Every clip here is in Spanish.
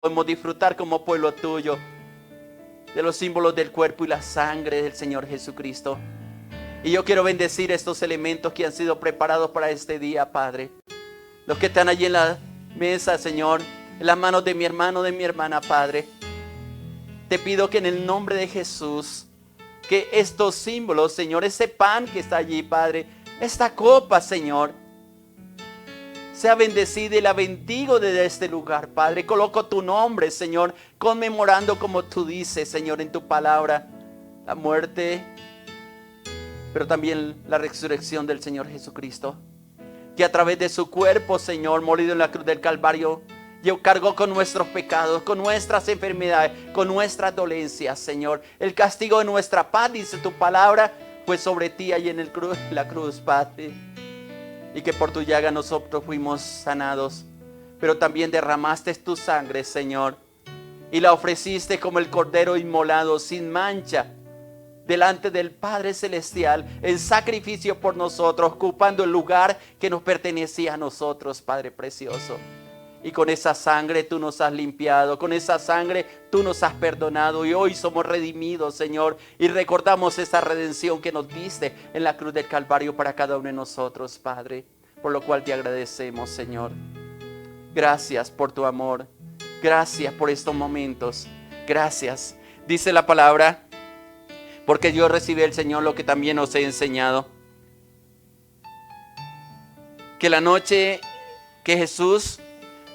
Podemos disfrutar como pueblo tuyo de los símbolos del cuerpo y la sangre del Señor Jesucristo. Y yo quiero bendecir estos elementos que han sido preparados para este día, Padre. Los que están allí en la mesa, Señor, en las manos de mi hermano, de mi hermana, Padre. Te pido que en el nombre de Jesús, que estos símbolos, Señor, ese pan que está allí, Padre, esta copa, Señor, sea bendecida y la bendigo desde este lugar, Padre. Coloco tu nombre, Señor, conmemorando como tú dices, Señor, en tu palabra, la muerte, pero también la resurrección del Señor Jesucristo, que a través de su cuerpo, Señor, molido en la cruz del Calvario, cargó con nuestros pecados, con nuestras enfermedades, con nuestras dolencias, Señor. El castigo de nuestra paz, dice tu palabra, fue sobre ti ahí en la cruz, Padre. Y que por tu llaga nosotros fuimos sanados. Pero también derramaste tu sangre, Señor, y la ofreciste como el cordero inmolado sin mancha delante del Padre Celestial, en sacrificio por nosotros, ocupando el lugar que nos pertenecía a nosotros, Padre precioso. Y con esa sangre tú nos has limpiado, con esa sangre tú nos has perdonado, y hoy somos redimidos, Señor, y recordamos esa redención que nos diste en la cruz del Calvario para cada uno de nosotros, Padre, por lo cual te agradecemos, Señor. Gracias por tu amor, gracias por estos momentos, gracias. Dice la palabra, porque yo recibí del Señor lo que también os he enseñado, que la noche que Jesús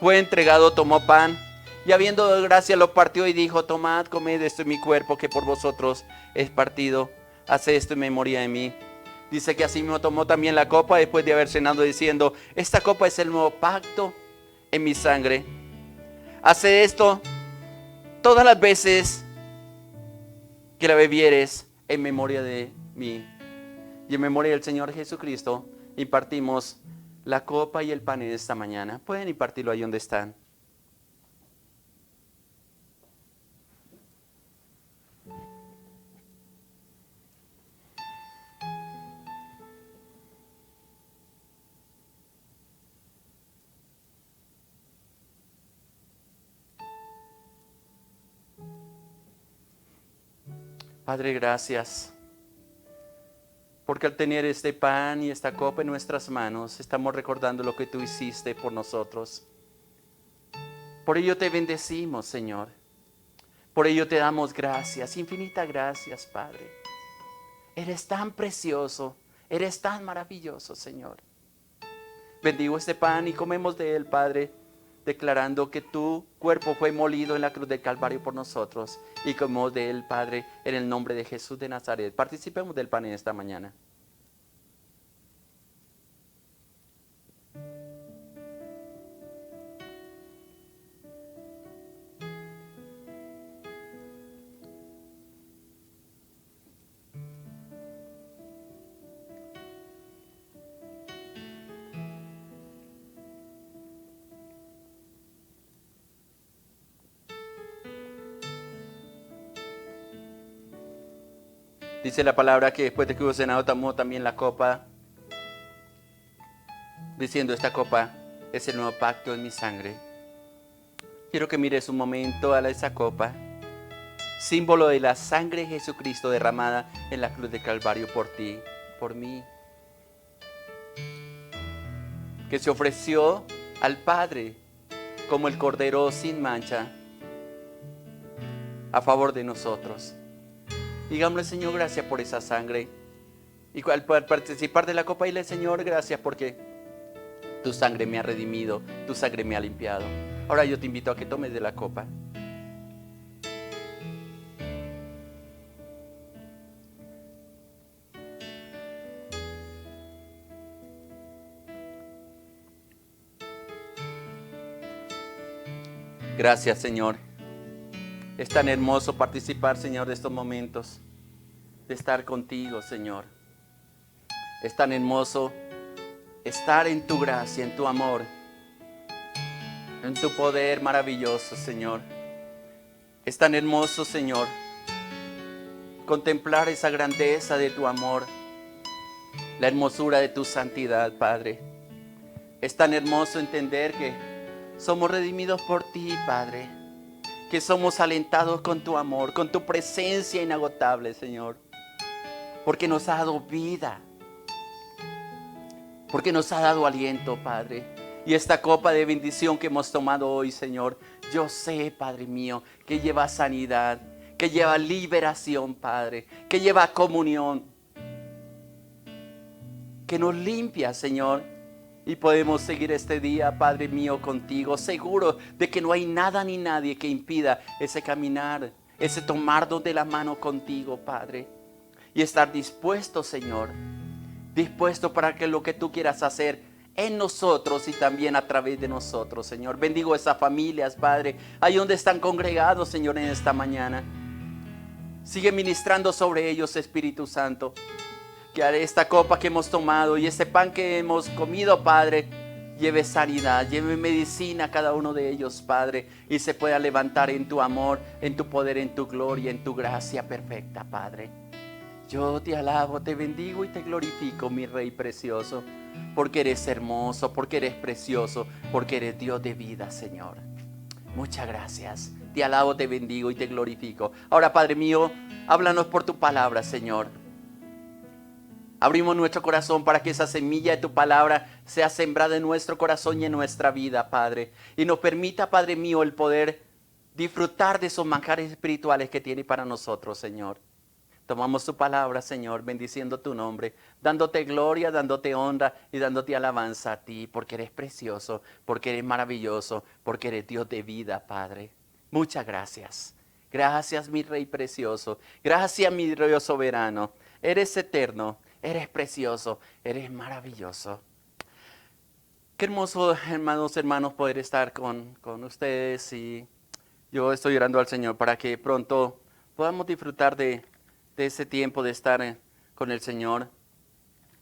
fue entregado, tomó pan, y habiendo dado gracias lo partió y dijo: tomad, comed, esto es mi cuerpo que por vosotros es partido, haced esto en memoria de mí. Dice que así mismo tomó también la copa después de haber cenado, diciendo: esta copa es el nuevo pacto en mi sangre. Haced esto todas las veces que la bebieres en memoria de mí. Y en memoria del Señor Jesucristo impartimos la copa y el pan en esta mañana. Pueden impartirlo ahí donde están. Padre, gracias, porque al tener este pan y esta copa en nuestras manos, estamos recordando lo que tú hiciste por nosotros. Por ello te bendecimos, Señor. Por ello te damos gracias, infinitas gracias, Padre. Eres tan precioso, eres tan maravilloso, Señor. Bendigo este pan y comemos de él, Padre, declarando que tu cuerpo fue molido en la cruz del Calvario por nosotros, y comemos de él, Padre, en el nombre de Jesús de Nazaret. Participemos del pan en esta mañana. Dice la palabra que después de que hubo cenado tomó también la copa, diciendo: esta copa es el nuevo pacto en mi sangre. Quiero que mires un momento a esa copa, símbolo de la sangre de Jesucristo derramada en la cruz de Calvario por ti, por mí, que se ofreció al Padre como el cordero sin mancha a favor de nosotros. Digámosle: Señor, gracias por esa sangre. Y al participar de la copa, dile: Señor, gracias porque tu sangre me ha redimido, tu sangre me ha limpiado. Ahora yo te invito a que tomes de la copa. Gracias, Señor. Es tan hermoso participar, Señor, de estos momentos, de estar contigo, Señor. Es tan hermoso estar en tu gracia, en tu amor, en tu poder maravilloso, Señor. Es tan hermoso, Señor, contemplar esa grandeza de tu amor, la hermosura de tu santidad, Padre. Es tan hermoso entender que somos redimidos por ti, Padre. que somos alentados con tu amor, con tu presencia inagotable, Señor. Porque nos ha dado vida, porque nos ha dado aliento, Padre. Y esta copa de bendición que hemos tomado hoy, Señor, yo sé, Padre mío, que lleva sanidad, que lleva liberación, Padre, que lleva comunión, que nos limpia, Señor. Y podemos seguir este día, Padre mío, contigo, seguro de que no hay nada ni nadie que impida ese caminar, ese tomarnos de la mano contigo, Padre. Y estar dispuesto, Señor, dispuesto para que lo que tú quieras hacer en nosotros y también a través de nosotros, Señor. Bendigo esas familias, Padre, ahí donde están congregados, Señor, en esta mañana. Sigue ministrando sobre ellos, Espíritu Santo. Que esta copa que hemos tomado y este pan que hemos comido, Padre, lleve sanidad, lleve medicina a cada uno de ellos, Padre, y se pueda levantar en tu amor, en tu poder, en tu gloria, en tu gracia perfecta, Padre. Yo te alabo, te bendigo y te glorifico, mi Rey precioso, porque eres hermoso, porque eres precioso, porque eres Dios de vida, Señor. Muchas gracias. Te alabo, te bendigo y te glorifico. Ahora, Padre mío, háblanos por tu palabra, Señor. Abrimos nuestro corazón para que esa semilla de tu palabra sea sembrada en nuestro corazón y en nuestra vida, Padre. Y nos permita, Padre mío, el poder disfrutar de esos manjares espirituales que tiene para nosotros, Señor. Tomamos tu palabra, Señor, bendiciendo tu nombre, dándote gloria, dándote honra y dándote alabanza a ti, porque eres precioso, porque eres maravilloso, porque eres Dios de vida, Padre. Muchas gracias. Gracias, mi Rey precioso. Gracias, mi Rey soberano. Eres eterno. Eres precioso, eres maravilloso. Qué hermoso, hermanos, poder estar con ustedes. Y yo estoy orando al Señor para que pronto podamos disfrutar de ese tiempo de estar con el Señor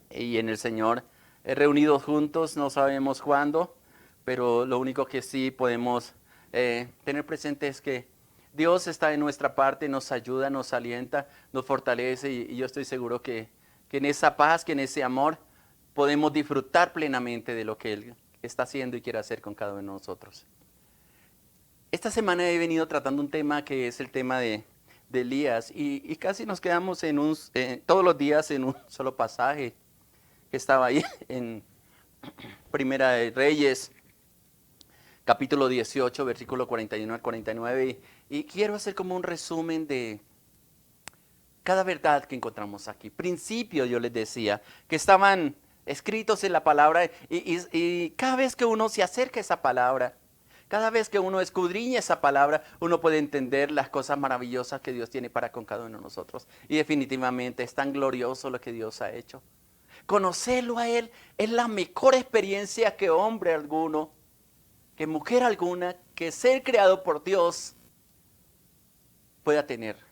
y en el Señor. Reunidos juntos, no sabemos cuándo, pero lo único que sí podemos tener presente es que Dios está de nuestra parte, nos ayuda, nos alienta, nos fortalece y yo estoy seguro que en esa paz, que en ese amor podemos disfrutar plenamente de lo que Él está haciendo y quiere hacer con cada uno de nosotros. Esta semana he venido tratando un tema que es el tema de Elías y casi nos quedamos todos los días en un solo pasaje que estaba ahí en Primera de Reyes, capítulo 18, versículo 41 al 49 y quiero hacer como un resumen de cada verdad que encontramos aquí. Principios, yo les decía, que estaban escritos en la palabra y cada vez que uno se acerca a esa palabra, cada vez que uno escudriña esa palabra, uno puede entender las cosas maravillosas que Dios tiene para con cada uno de nosotros. Y definitivamente es tan glorioso lo que Dios ha hecho. Conocerlo a Él es la mejor experiencia que hombre alguno, que mujer alguna, que ser creado por Dios pueda tener.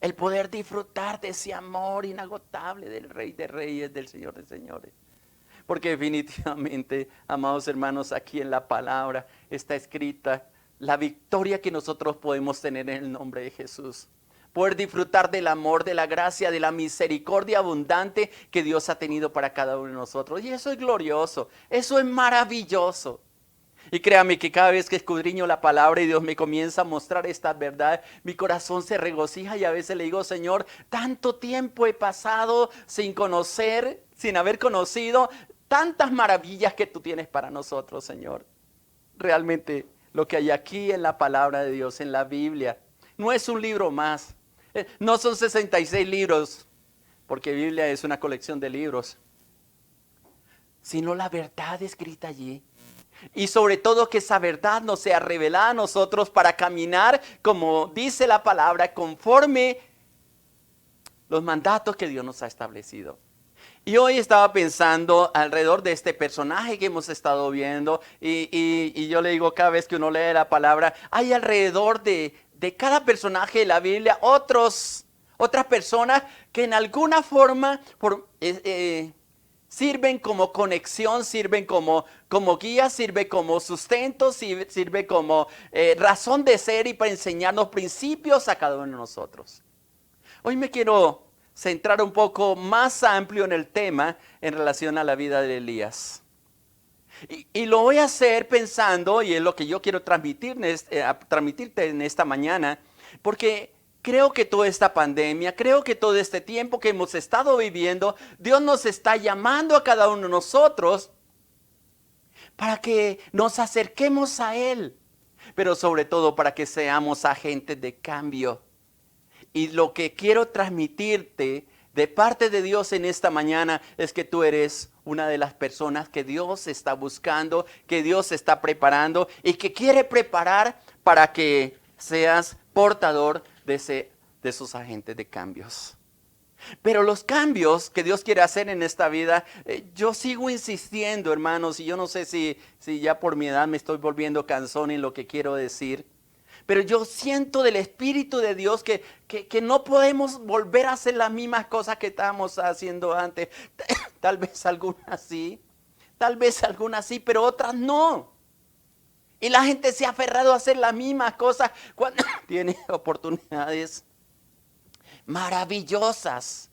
El poder disfrutar de ese amor inagotable del Rey de Reyes, del Señor de Señores. Porque definitivamente, amados hermanos, aquí en la palabra está escrita la victoria que nosotros podemos tener en el nombre de Jesús. Poder disfrutar del amor, de la gracia, de la misericordia abundante que Dios ha tenido para cada uno de nosotros. Y eso es glorioso, eso es maravilloso. Y créame que cada vez que escudriño la palabra y Dios me comienza a mostrar esta verdad, mi corazón se regocija y a veces le digo, Señor, tanto tiempo he pasado sin conocer, sin haber conocido tantas maravillas que tú tienes para nosotros, Señor. Realmente lo que hay aquí en la palabra de Dios, en la Biblia, no es un libro más, no son 66 libros, porque Biblia es una colección de libros, sino la verdad escrita allí. Y sobre todo que esa verdad nos sea revelada a nosotros para caminar, como dice la palabra, conforme los mandatos que Dios nos ha establecido. Y hoy estaba pensando alrededor de este personaje que hemos estado viendo y yo le digo, cada vez que uno lee la palabra, hay alrededor de cada personaje de la Biblia otras personas que en alguna forma sirven como conexión, sirven como guía, sirve como sustento, sirve como razón de ser y para enseñarnos principios a cada uno de nosotros. Hoy me quiero centrar un poco más amplio en el tema en relación a la vida de Elías. Y lo voy a hacer pensando, y es lo que yo quiero transmitirte en esta mañana, porque creo que toda esta pandemia, creo que todo este tiempo que hemos estado viviendo, Dios nos está llamando a cada uno de nosotros para que nos acerquemos a Él, pero sobre todo para que seamos agentes de cambio. Y lo que quiero transmitirte de parte de Dios en esta mañana es que tú eres una de las personas que Dios está buscando, que Dios está preparando y que quiere preparar para que seas portador de esos agentes de cambios. Pero los cambios que Dios quiere hacer en esta vida, yo sigo insistiendo, hermanos, y yo no sé si ya por mi edad me estoy volviendo cansón en lo que quiero decir. Pero yo siento del Espíritu de Dios que no podemos volver a hacer las mismas cosas que estábamos haciendo antes. Tal vez algunas sí, pero otras no. Y la gente se ha aferrado a hacer las mismas cosas cuando tiene oportunidades maravillosas,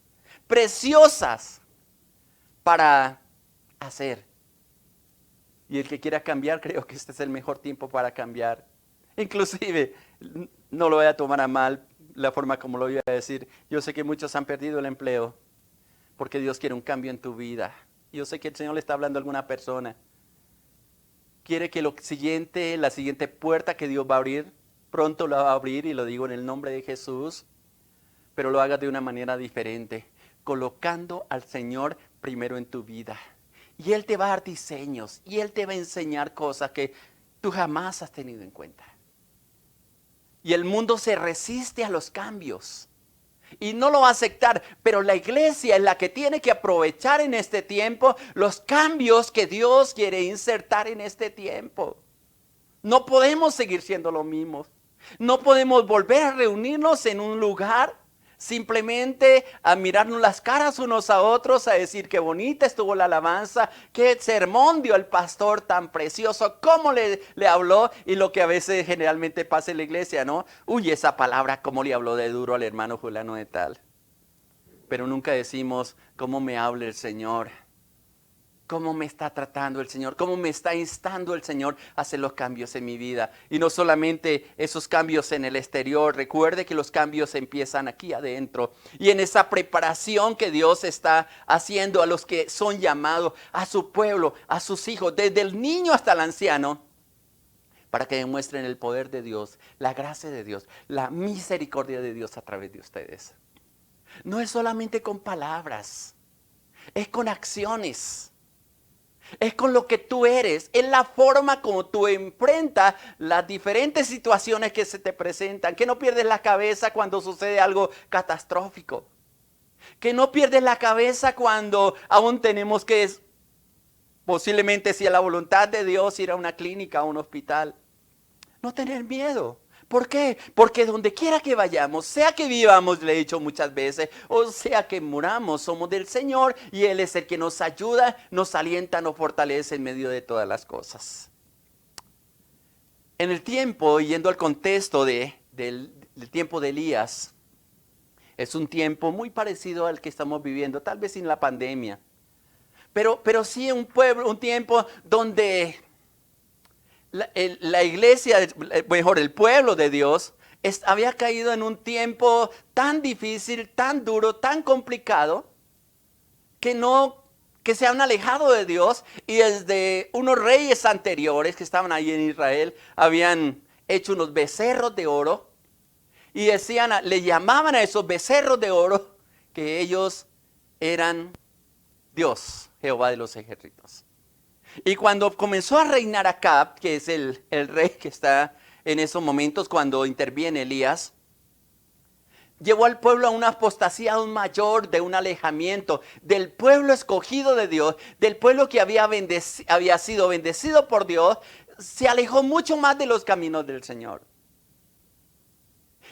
preciosas para hacer. Y el que quiera cambiar, creo que este es el mejor tiempo para cambiar. Inclusive, no lo voy a tomar a mal la forma como lo voy a decir. Yo sé que muchos han perdido el empleo porque Dios quiere un cambio en tu vida. Yo sé que el Señor le está hablando a alguna persona. Quiere que la siguiente puerta que Dios va a abrir, pronto la va a abrir, y lo digo en el nombre de Jesús, pero lo hagas de una manera diferente, colocando al Señor primero en tu vida. Y Él te va a dar diseños, y Él te va a enseñar cosas que tú jamás has tenido en cuenta. Y el mundo se resiste a los cambios y no lo va a aceptar, pero la iglesia es la que tiene que aprovechar en este tiempo los cambios que Dios quiere insertar en este tiempo. No podemos seguir siendo lo mismo. No podemos volver a reunirnos en un lugar simplemente a mirarnos las caras unos a otros, a decir qué bonita estuvo la alabanza, qué sermón dio el pastor tan precioso, cómo le habló, y lo que a veces generalmente pasa en la iglesia, ¿no? Uy, esa palabra, cómo le habló de duro al hermano fulano de tal. Pero nunca decimos cómo me habla el Señor, cómo me está tratando el Señor, cómo me está instando el Señor a hacer los cambios en mi vida. Y no solamente esos cambios en el exterior, recuerde que los cambios empiezan aquí adentro. Y en esa preparación que Dios está haciendo a los que son llamados, a su pueblo, a sus hijos, desde el niño hasta el anciano, para que demuestren el poder de Dios, la gracia de Dios, la misericordia de Dios a través de ustedes. No es solamente con palabras, es con acciones. Es con lo que tú eres, es la forma como tú enfrentas las diferentes situaciones que se te presentan. Que no pierdes la cabeza cuando sucede algo catastrófico. Que no pierdes la cabeza cuando aún tenemos que, posiblemente si es la voluntad de Dios, ir a una clínica, a un hospital. No tener miedo. ¿Por qué? Porque donde quiera que vayamos, sea que vivamos, le he dicho muchas veces, o sea que muramos, somos del Señor y Él es el que nos ayuda, nos alienta, nos fortalece en medio de todas las cosas. En el tiempo, yendo al contexto del tiempo de Elías, es un tiempo muy parecido al que estamos viviendo, tal vez sin la pandemia, pero sí un tiempo donde la iglesia, mejor el pueblo de Dios, había caído en un tiempo tan difícil, tan duro, tan complicado, que se han alejado de Dios, y desde unos reyes anteriores que estaban ahí en Israel, habían hecho unos becerros de oro, y le llamaban a esos becerros de oro que ellos eran Dios, Jehová de los ejércitos. Y cuando comenzó a reinar Acab, que es el rey que está en esos momentos cuando interviene Elías, llevó al pueblo a una apostasía aún mayor, de un alejamiento del pueblo escogido de Dios, del pueblo que había sido bendecido por Dios. Se alejó mucho más de los caminos del Señor.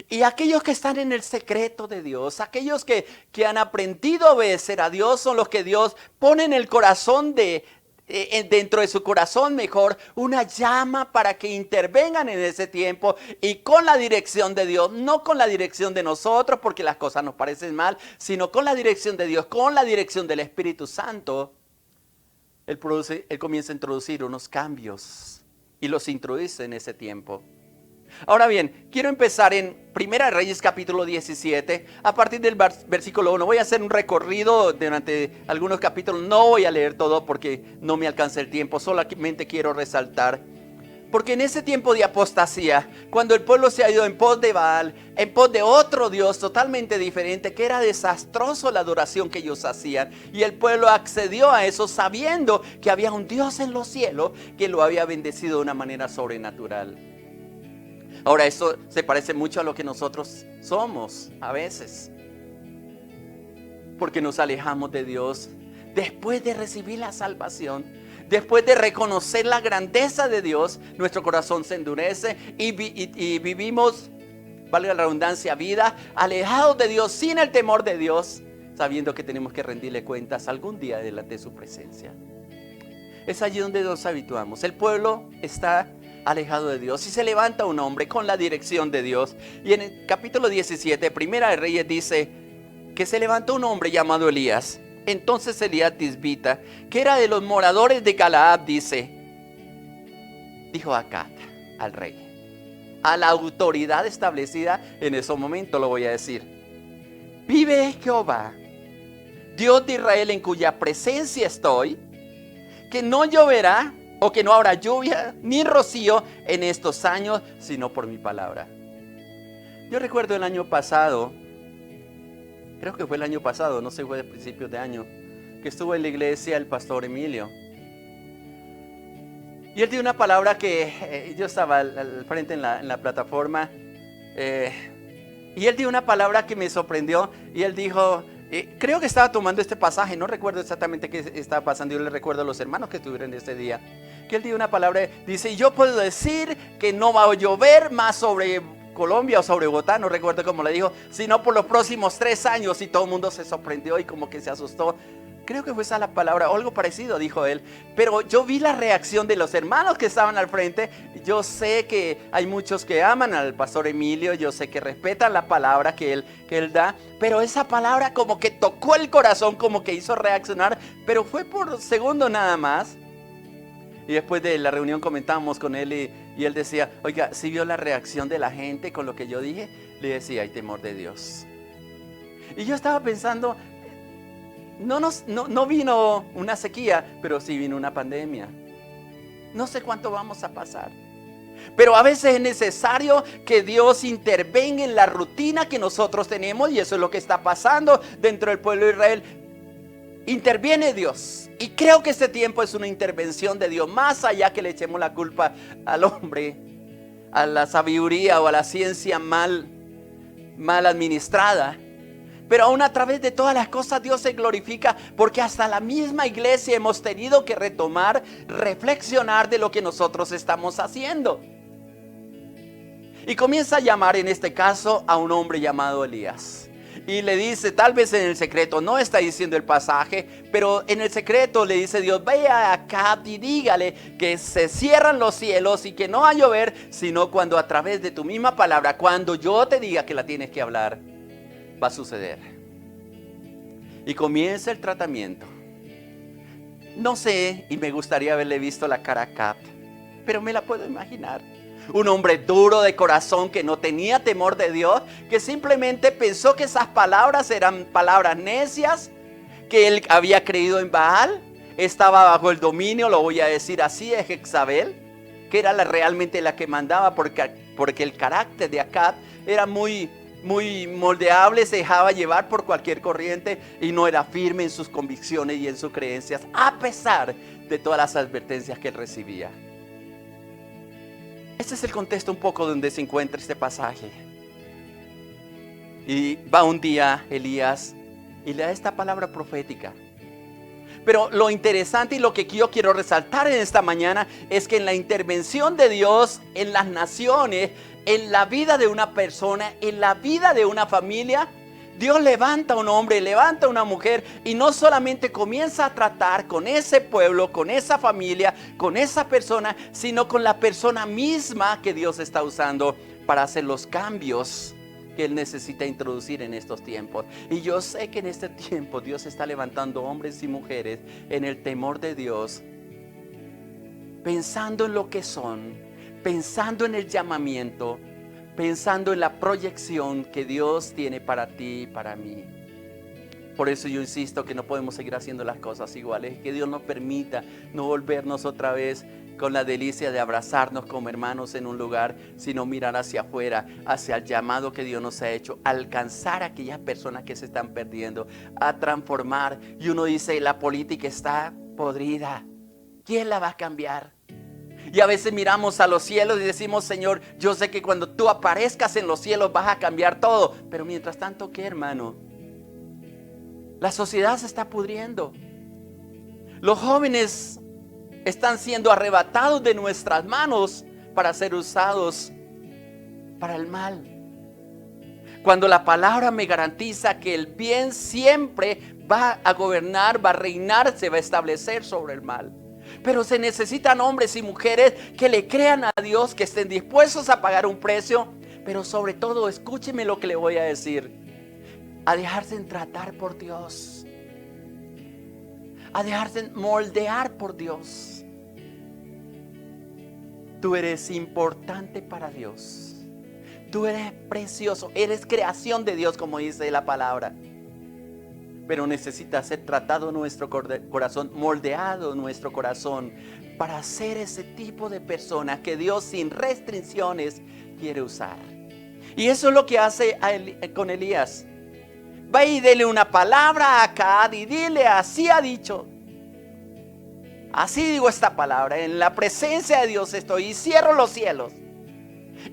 Y aquellos que están en el secreto de Dios, aquellos que han aprendido a obedecer a Dios, son los que Dios pone en el corazón dentro de su corazón mejor, una llama para que intervengan en ese tiempo, y con la dirección de Dios, no con la dirección de nosotros porque las cosas nos parecen mal, sino con la dirección de Dios, con la dirección del Espíritu Santo. Él comienza a introducir unos cambios y los introduce en ese tiempo. Ahora bien, quiero empezar en Primera Reyes capítulo 17, a partir del versículo 1. Voy a hacer un recorrido durante algunos capítulos. No voy a leer todo porque no me alcanza el tiempo. Solamente quiero resaltar. Porque en ese tiempo de apostasía, cuando el pueblo se ha ido en pos de Baal, en pos de otro Dios totalmente diferente, que era desastroso la adoración que ellos hacían, y el pueblo accedió a eso sabiendo que había un Dios en los cielos que lo había bendecido de una manera sobrenatural. Ahora, eso se parece mucho a lo que nosotros somos a veces, porque nos alejamos de Dios después de recibir la salvación. Después de reconocer la grandeza de Dios, nuestro corazón se endurece y vivimos, valga la redundancia, vida alejados de Dios, sin el temor de Dios, sabiendo que tenemos que rendirle cuentas algún día delante de su presencia. Es allí donde nos habituamos. El pueblo está alejado de Dios y se levanta un hombre con la dirección de Dios. Y en el capítulo 17, Primera de Reyes, dice que se levantó un hombre llamado Elías. Entonces Elías Tisbita, que era de los moradores de Galaad, dijo a Acab, al rey, a la autoridad establecida en ese momento, lo voy a decir: vive Jehová, Dios de Israel, en cuya presencia estoy, que no lloverá o que no habrá lluvia ni rocío en estos años, sino por mi palabra. Yo recuerdo el año pasado, creo que fue el año pasado, no sé, fue de principios de año, que estuvo en la iglesia el pastor Emilio. Y él dio una palabra que yo estaba al frente en la plataforma. Y él dio una palabra que me sorprendió. Y él dijo, creo que estaba tomando este pasaje, no recuerdo exactamente qué estaba pasando. Yo le recuerdo a los hermanos que estuvieron ese día, que él dio una palabra, dice: yo puedo decir que no va a llover más sobre Colombia o sobre Bogotá, no recuerdo cómo le dijo, sino por los próximos 3 años. Y todo el mundo se sorprendió y como que se asustó. Creo que fue esa la palabra, o algo parecido dijo él. Pero yo vi la reacción de los hermanos que estaban al frente. Yo sé que hay muchos que aman al pastor Emilio, yo sé que respetan la palabra que él da, pero esa palabra como que tocó el corazón, como que hizo reaccionar, pero fue por segundo nada más. Y después de la reunión comentábamos con él y él decía: oiga, ¿sí vio la reacción de la gente con lo que yo dije? Le decía: hay temor de Dios. Y yo estaba pensando, no vino una sequía, pero sí vino una pandemia. No sé cuánto vamos a pasar, pero a veces es necesario que Dios intervenga en la rutina que nosotros tenemos, y eso es lo que está pasando dentro del pueblo de Israel. Interviene Dios, y creo que este tiempo es una intervención de Dios, más allá que le echemos la culpa al hombre, a la sabiduría o a la ciencia mal administrada. Pero aún a través de todas las cosas Dios se glorifica, porque hasta la misma iglesia hemos tenido que retomar, reflexionar de lo que nosotros estamos haciendo. Y comienza a llamar en este caso a un hombre llamado Elías. Y le dice, tal vez en el secreto, no está diciendo el pasaje, pero en el secreto le dice Dios: vaya acá y dígale que se cierran los cielos y que no va a llover, sino cuando a través de tu misma palabra, cuando yo te diga que la tienes que hablar, va a suceder. Y comienza el tratamiento. No sé, y me gustaría haberle visto la cara a Acab, pero me la puedo imaginar. Un hombre duro de corazón que no tenía temor de Dios, que simplemente pensó que esas palabras eran palabras necias, que él había creído en Baal, estaba bajo el dominio, lo voy a decir así, de Jezabel, que era realmente la que mandaba, porque el carácter de Acab era muy moldeable, se dejaba llevar por cualquier corriente y no era firme en sus convicciones y en sus creencias, a pesar de todas las advertencias que él recibía. Este es el contexto un poco donde se encuentra este pasaje. Y va un día Elías y le da esta palabra profética. Pero lo interesante y lo que yo quiero resaltar en esta mañana es que en la intervención de Dios en las naciones, en la vida de una persona, en la vida de una familia, Dios levanta a un hombre, levanta a una mujer, y no solamente comienza a tratar con ese pueblo, con esa familia, con esa persona, sino con la persona misma que Dios está usando para hacer los cambios que Él necesita introducir en estos tiempos. Y yo sé que en este tiempo Dios está levantando hombres y mujeres en el temor de Dios, pensando en lo que son, pensando en el llamamiento, pensando en la proyección que Dios tiene para ti y para mí. Por eso yo insisto que no podemos seguir haciendo las cosas iguales, que Dios nos permita no volvernos otra vez con la delicia de abrazarnos como hermanos en un lugar, sino mirar hacia afuera, hacia el llamado que Dios nos ha hecho, alcanzar a aquellas personas que se están perdiendo, a transformar. Y uno dice, la política está podrida, ¿quién la va a cambiar? Y a veces miramos a los cielos y decimos, Señor, yo sé que cuando tú aparezcas en los cielos vas a cambiar todo. Pero mientras tanto, ¿qué, hermano? La sociedad se está pudriendo. Los jóvenes están siendo arrebatados de nuestras manos para ser usados para el mal. Cuando la palabra me garantiza que el bien siempre va a gobernar, va a reinar, se va a establecer sobre el mal. Pero se necesitan hombres y mujeres que le crean a Dios, que estén dispuestos a pagar un precio. Pero sobre todo, escúcheme lo que le voy a decir: a dejarse tratar por Dios, a dejarse moldear por Dios. Tú eres importante para Dios. Tú eres precioso, eres creación de Dios, como dice la palabra. Pero necesita ser tratado nuestro corazón, moldeado nuestro corazón, para ser ese tipo de persona que Dios sin restricciones quiere usar. Y eso es lo que hace con Elías. Va y dele una palabra a Acab y dile, así ha dicho. Así digo esta palabra, en la presencia de Dios estoy y cierro los cielos.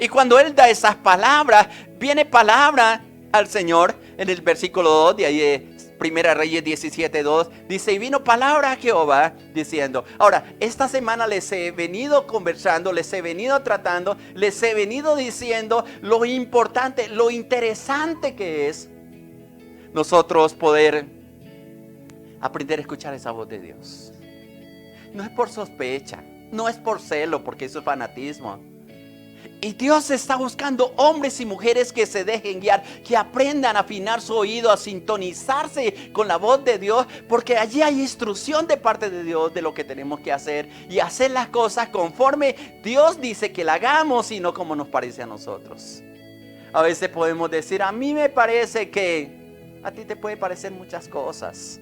Y cuando él da esas palabras, viene palabra al Señor en el versículo 2 de ahí de Primera Reyes 17:2. Dice, y vino palabra a Jehová diciendo. Ahora, esta semana les he venido conversando, les he venido tratando, les he venido diciendo lo importante, lo interesante que es nosotros poder aprender a escuchar esa voz de Dios. No es por sospecha, no es por celo, porque eso es fanatismo. Y Dios está buscando hombres y mujeres que se dejen guiar, que aprendan a afinar su oído, a sintonizarse con la voz de Dios, porque allí hay instrucción de parte de Dios de lo que tenemos que hacer y hacer las cosas conforme Dios dice que la hagamos y no como nos parece a nosotros. A veces podemos decir, a mí me parece que, a ti te puede parecer muchas cosas.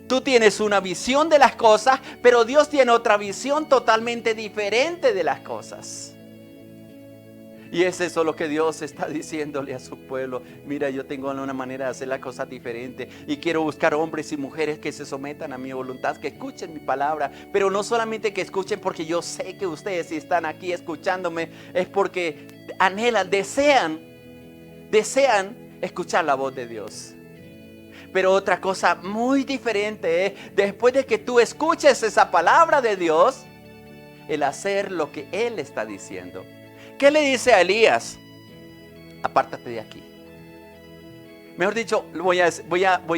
Tú tienes una visión de las cosas, pero Dios tiene otra visión totalmente diferente de las cosas. Y es eso lo que Dios está diciéndole a su pueblo. Mira, yo tengo una manera de hacer las cosas diferente y quiero buscar hombres y mujeres que se sometan a mi voluntad, que escuchen mi palabra. Pero no solamente que escuchen, porque yo sé que ustedes, si están aquí escuchándome, es porque anhelan, desean escuchar la voz de Dios. Pero otra cosa muy diferente es, después de que tú escuches esa palabra de Dios, el hacer lo que Él está diciendo. ¿Qué le dice a Elías? Apártate de aquí. Mejor dicho, voy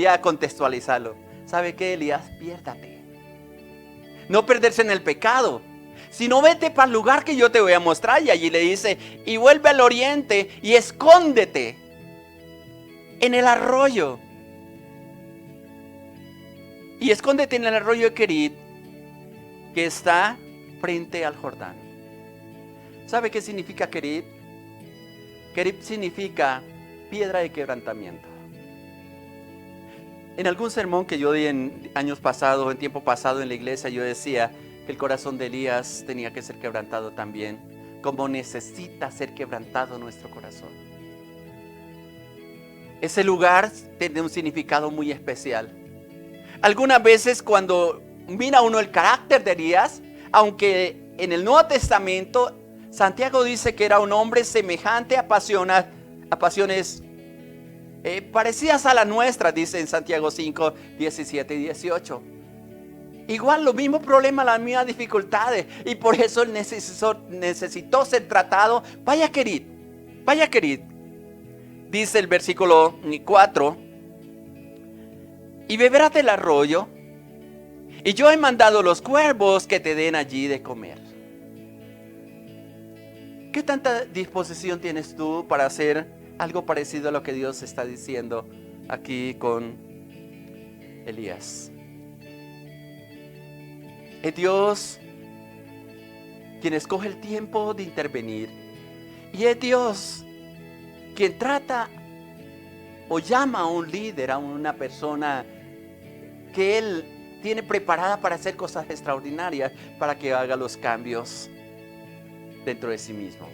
a contextualizarlo. ¿Sabe qué, Elías? Piérdate. No perderse en el pecado, sino vete para el lugar que yo te voy a mostrar. Y allí le dice, y vuelve al oriente y escóndete en el arroyo. Y escóndete en el arroyo de Kerit, que está frente al Jordán. ¿Sabe qué significa Kerit? Kerit significa piedra de quebrantamiento. En algún sermón que yo di en años pasados, en tiempo pasado en la iglesia, yo decía que el corazón de Elías tenía que ser quebrantado también, como necesita ser quebrantado nuestro corazón. Ese lugar tiene un significado muy especial. Algunas veces cuando mira uno el carácter de Elías, aunque en el Nuevo Testamento Santiago dice que era un hombre semejante a pasiones parecidas a las nuestras, dice en Santiago 5, 17 y 18. Igual, los mismos problemas, las mismas dificultades, y por eso él necesitó ser tratado. Vaya Kerit, dice el versículo 4, y beberás del arroyo, y yo he mandado los cuervos que te den allí de comer. ¿Qué tanta disposición tienes tú para hacer algo parecido a lo que Dios está diciendo aquí con Elías? Es Dios quien escoge el tiempo de intervenir. Y es Dios quien trata o llama a un líder, a una persona que Él tiene preparada para hacer cosas extraordinarias, para que haga los cambios dentro de sí mismo.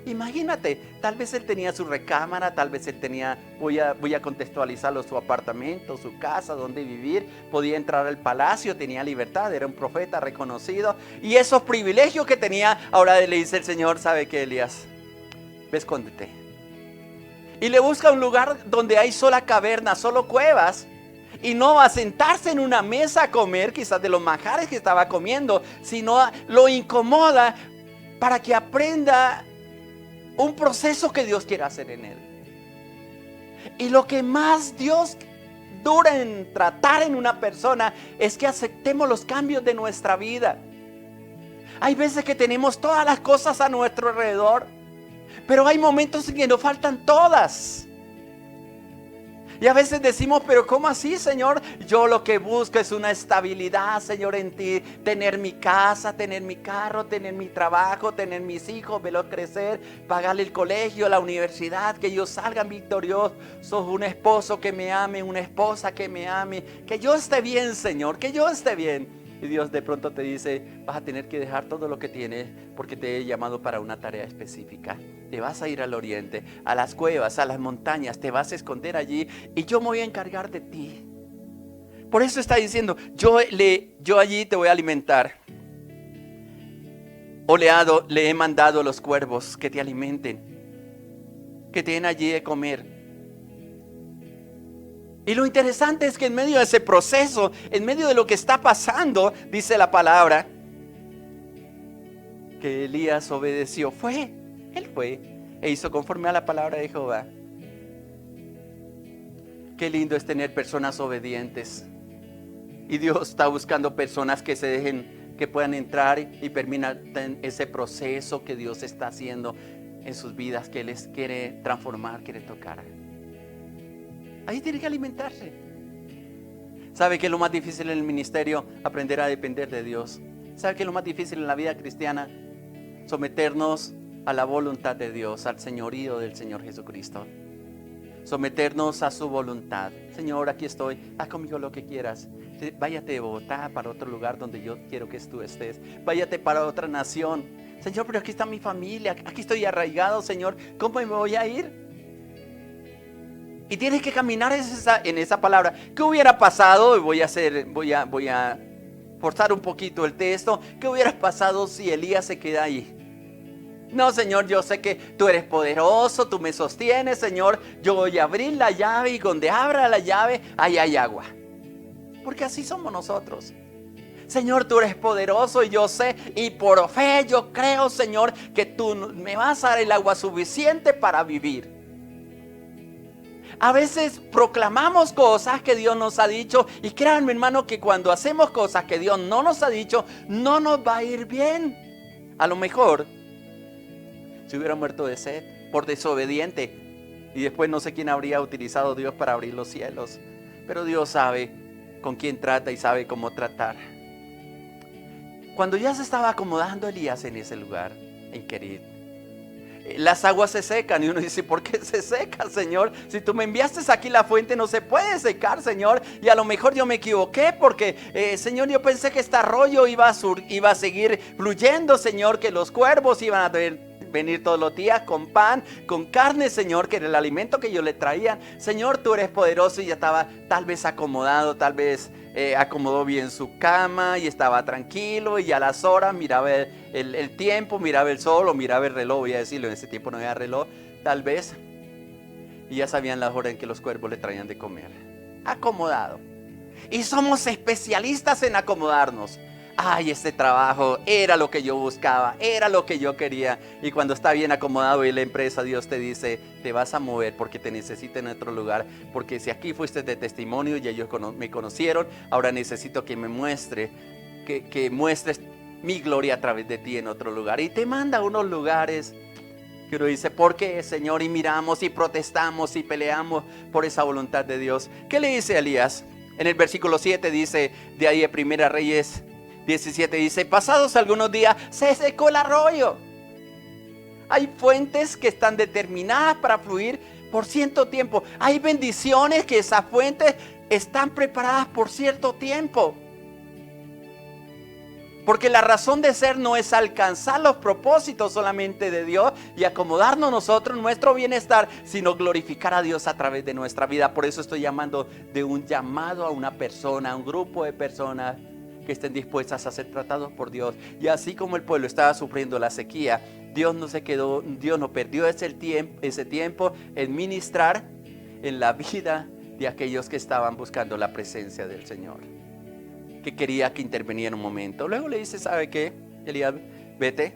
Imagínate, tal vez él tenía su recámara, tal vez él tenía, voy a contextualizarlo, su apartamento, su casa, donde vivir, podía entrar al palacio, tenía libertad, era un profeta reconocido, y esos privilegios que tenía, ahora le dice el Señor, ¿sabe qué, Elías? Ve, escóndete. Y le busca un lugar donde hay sola caverna, solo cuevas, y no a sentarse en una mesa a comer, quizás de los manjares que estaba comiendo, sino lo incomoda para que aprenda un proceso que Dios quiere hacer en él. Y lo que más Dios dura en tratar en una persona es que aceptemos los cambios de nuestra vida. Hay veces que tenemos todas las cosas a nuestro alrededor, pero hay momentos en que nos faltan todas. Y a veces decimos, pero ¿cómo así, Señor? Yo lo que busco es una estabilidad, Señor, en ti. Tener mi casa, tener mi carro, tener mi trabajo, tener mis hijos, verlos crecer, pagarle el colegio, la universidad, que ellos salgan victoriosos, un esposo que me ame, una esposa que me ame, que yo esté bien, Señor, que yo esté bien. Y Dios de pronto te dice, vas a tener que dejar todo lo que tienes porque te he llamado para una tarea específica. Te vas a ir al oriente, a las cuevas, a las montañas, te vas a esconder allí y yo me voy a encargar de ti. Por eso está diciendo, yo allí te voy a alimentar. O le he mandado a los cuervos que te alimenten, que te den allí de comer. Y lo interesante es que en medio de ese proceso, en medio de lo que está pasando, dice la palabra, que Elías obedeció. Él fue e hizo conforme a la palabra de Jehová. Qué lindo es tener personas obedientes. Y Dios está buscando personas que se dejen, que puedan entrar y permitan ese proceso que Dios está haciendo en sus vidas, que les quiere transformar, quiere tocar. Ahí tiene que alimentarse. ¿Sabe qué es lo más difícil en el ministerio? Aprender a depender de Dios. ¿Sabe qué es lo más difícil en la vida cristiana? Someternos a la voluntad de Dios, al señorío del Señor Jesucristo. Someternos a su voluntad. Señor, aquí estoy, haz conmigo lo que quieras. Váyate de Bogotá para otro lugar donde yo quiero que tú estés. Váyate para otra nación. Señor, pero aquí está mi familia, aquí estoy arraigado, Señor. ¿Cómo me voy a ir? Y tienes que caminar en esa palabra. ¿Qué hubiera pasado? Voy a forzar un poquito el texto. ¿Qué hubiera pasado si Elías se queda ahí? No, Señor, yo sé que tú eres poderoso, tú me sostienes, Señor. Yo voy a abrir la llave y donde abra la llave, ahí hay agua. Porque así somos nosotros. Señor, tú eres poderoso y yo sé, y por fe yo creo, Señor, que tú me vas a dar el agua suficiente para vivir. A veces proclamamos cosas que Dios nos ha dicho y créanme, hermano, que cuando hacemos cosas que Dios no nos ha dicho, no nos va a ir bien. A lo mejor se hubiera muerto de sed por desobediente y después no sé quién habría utilizado Dios para abrir los cielos. Pero Dios sabe con quién trata y sabe cómo tratar. Cuando ya se estaba acomodando Elías en ese lugar, en Kerit, las aguas se secan y uno dice, ¿por qué se seca, Señor? Si tú me enviaste aquí la fuente no se puede secar, Señor. Y a lo mejor yo me equivoqué porque, Señor, yo pensé que este arroyo iba a seguir fluyendo, Señor, que los cuervos iban a venir todos los días con pan, con carne, Señor, que era el alimento que ellos le traían. Señor, tú eres poderoso y ya estaba tal vez acomodado, tal vez acomodó bien su cama y estaba tranquilo y a las horas miraba el tiempo, miraba el sol o miraba el reloj, voy a decirlo, en ese tiempo no había reloj, tal vez, y ya sabían las horas en que los cuervos le traían de comer. Acomodado. Y somos especialistas en acomodarnos. Ay, este trabajo era lo que yo buscaba, era lo que yo quería. Y cuando está bien acomodado y la empresa, Dios te dice, te vas a mover porque te necesito en otro lugar. Porque si aquí fuiste de testimonio y ellos me conocieron, ahora necesito que me muestres mi gloria a través de ti en otro lugar. Y te manda a unos lugares que uno dice, ¿por qué, Señor? Y miramos y protestamos y peleamos por esa voluntad de Dios. ¿Qué le dice a Elías? En el versículo 7 dice, de ahí de Primera Reyes 17, dice, pasados algunos días se secó el arroyo. Hay fuentes que están determinadas para fluir por cierto tiempo. Hay bendiciones que esas fuentes están preparadas por cierto tiempo. Porque la razón de ser no es alcanzar los propósitos solamente de Dios y acomodarnos nosotros, nuestro bienestar, sino glorificar a Dios a través de nuestra vida. Por eso estoy llamando de un llamado a una persona, a un grupo de personas que estén dispuestas a ser tratados por Dios. Y así como el pueblo estaba sufriendo la sequía, Dios no se quedó, Dios no perdió ese tiempo en ministrar en la vida de aquellos que estaban buscando la presencia del Señor, que quería que interviniera un momento. Luego le dice, ¿sabe qué? Elías, vete.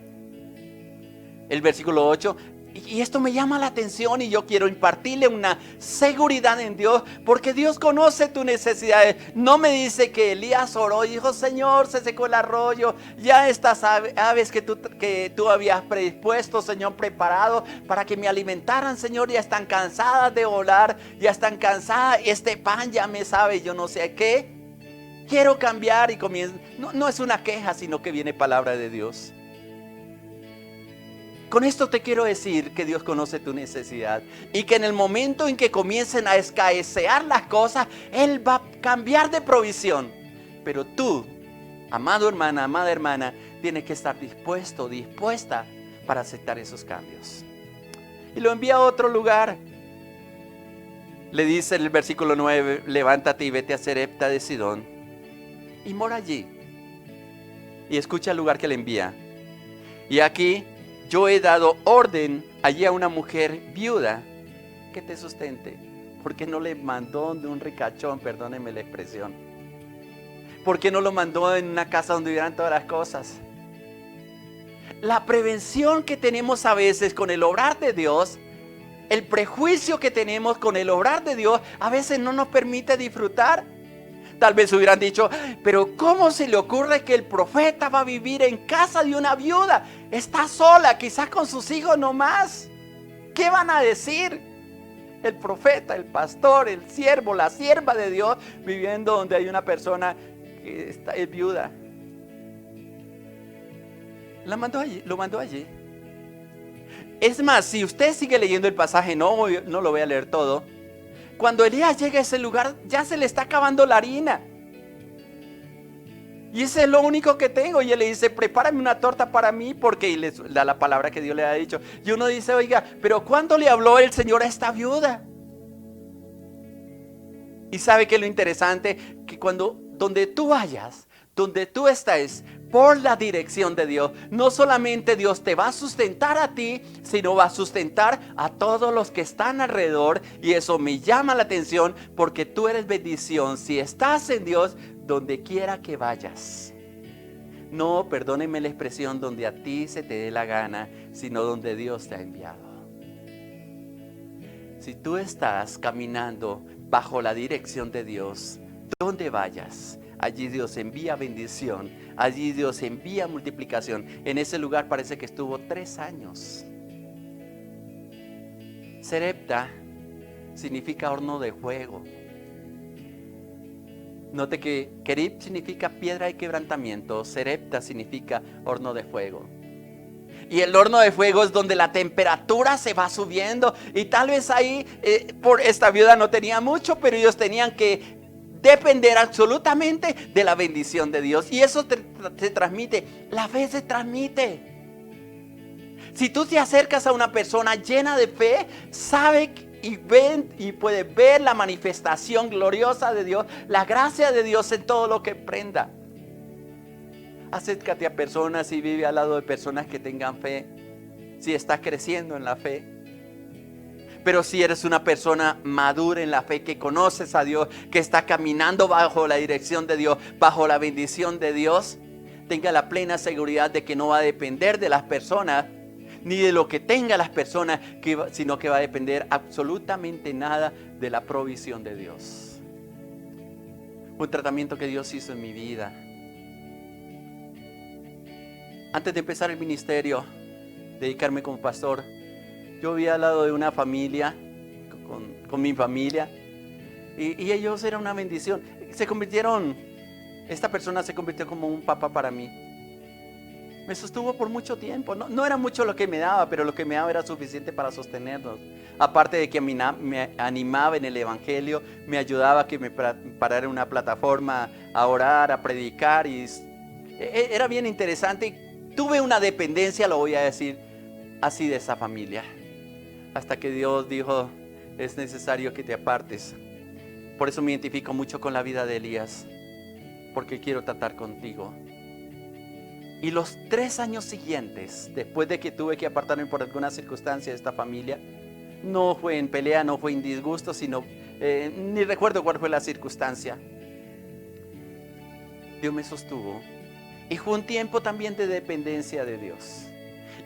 El versículo 8. Y esto me llama la atención y yo quiero impartirle una seguridad en Dios, porque Dios conoce tus necesidades. No me dice que Elías oró y dijo, Señor, se secó el arroyo, ya estas aves que tú habías predispuesto, Señor, preparado para que me alimentaran, Señor, ya están cansadas de volar, ya están cansadas, este pan ya me sabe, yo no sé qué. Quiero cambiar y comienza. No es una queja, sino que viene palabra de Dios. Con esto te quiero decir que Dios conoce tu necesidad y que en el momento en que comiencen a escasear las cosas, Él va a cambiar de provisión. Pero tú, amado hermana, amada hermana, tienes que estar dispuesta para aceptar esos cambios. Y lo envía a otro lugar. Le dice en el versículo 9, levántate y vete a Sarepta de Sidón y mora allí. Y escucha el lugar que le envía. Y aquí yo he dado orden allí a una mujer viuda que te sustente. ¿Por qué no le mandó de un ricachón? Perdónenme la expresión. ¿Por qué no lo mandó en una casa donde hubieran todas las cosas? La prevención que tenemos a veces con el obrar de Dios, el prejuicio que tenemos con el obrar de Dios, a veces no nos permite disfrutar. Tal vez hubieran dicho, pero ¿cómo se le ocurre que el profeta va a vivir en casa de una viuda? Está sola, quizás con sus hijos nomás. ¿Qué van a decir? El profeta, el pastor, el siervo, la sierva de Dios viviendo donde hay una persona que es viuda. Lo mandó allí. Es más, si usted sigue leyendo el pasaje, no lo voy a leer todo. Cuando Elías llega a ese lugar, ya se le está acabando la harina. Y ese es lo único que tengo. Y él le dice, prepárame una torta para mí, porque le da la palabra que Dios le ha dicho. Y uno dice, oiga, pero ¿cuándo le habló el Señor a esta viuda? Y sabe que lo interesante, que donde tú vayas, donde tú estés, por la dirección de Dios, no solamente Dios te va a sustentar a ti, sino va a sustentar a todos los que están alrededor. Y eso me llama la atención, porque tú eres bendición si estás en Dios, donde quiera que vayas. No, perdónenme la expresión, donde a ti se te dé la gana, sino donde Dios te ha enviado. Si tú estás caminando bajo la dirección de Dios, donde vayas, allí Dios envía bendición, allí Dios envía multiplicación. En ese lugar parece que estuvo 3 años. Sarepta significa horno de fuego. Note que Kerib significa piedra de quebrantamiento, Sarepta significa horno de fuego. Y el horno de fuego es donde la temperatura se va subiendo. Y tal vez ahí, por esta viuda no tenía mucho, pero ellos tenían que depender absolutamente de la bendición de Dios. Y eso se transmite, la fe se transmite. Si tú te acercas a una persona llena de fe, sabe y puede ver la manifestación gloriosa de Dios, la gracia de Dios en todo lo que emprenda. Acércate a personas y vive al lado de personas que tengan fe, si estás creciendo en la fe. Pero si eres una persona madura en la fe, que conoces a Dios, que está caminando bajo la dirección de Dios, bajo la bendición de Dios, tenga la plena seguridad de que no va a depender de las personas, ni de lo que tengan las personas, sino que va a depender absolutamente nada de la provisión de Dios. Un tratamiento que Dios hizo en mi vida. Antes de empezar el ministerio, dedicarme como pastor, yo vivía al lado de una familia, con mi familia, y ellos eran una bendición. Esta persona se convirtió como un papá para mí. Me sostuvo por mucho tiempo. No era mucho lo que me daba, pero lo que me daba era suficiente para sostenernos. Aparte de que me animaba en el evangelio, me ayudaba a que me parara en una plataforma a orar, a predicar, y era bien interesante. Tuve una dependencia, lo voy a decir así, de esa familia, hasta que Dios dijo: es necesario que te apartes. Por eso me identifico mucho con la vida de Elías, porque quiero tratar contigo. Y los 3 años siguientes, después de que tuve que apartarme por alguna circunstancia de esta familia, no fue en pelea, no fue en disgusto, sino, ni recuerdo cuál fue la circunstancia, Dios me sostuvo. Y fue un tiempo también de dependencia de Dios.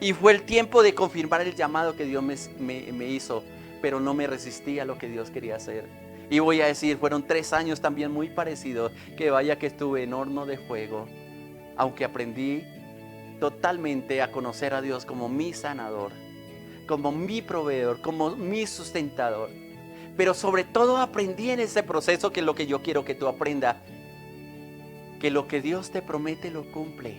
Y fue el tiempo de confirmar el llamado que Dios me hizo, pero no me resistí a lo que Dios quería hacer. Y voy a decir, fueron 3 años también muy parecidos, que vaya que estuve en horno de fuego, aunque aprendí totalmente a conocer a Dios como mi sanador, como mi proveedor, como mi sustentador. Pero sobre todo aprendí en ese proceso, que es lo que yo quiero que tú aprendas, que lo que Dios te promete lo cumple.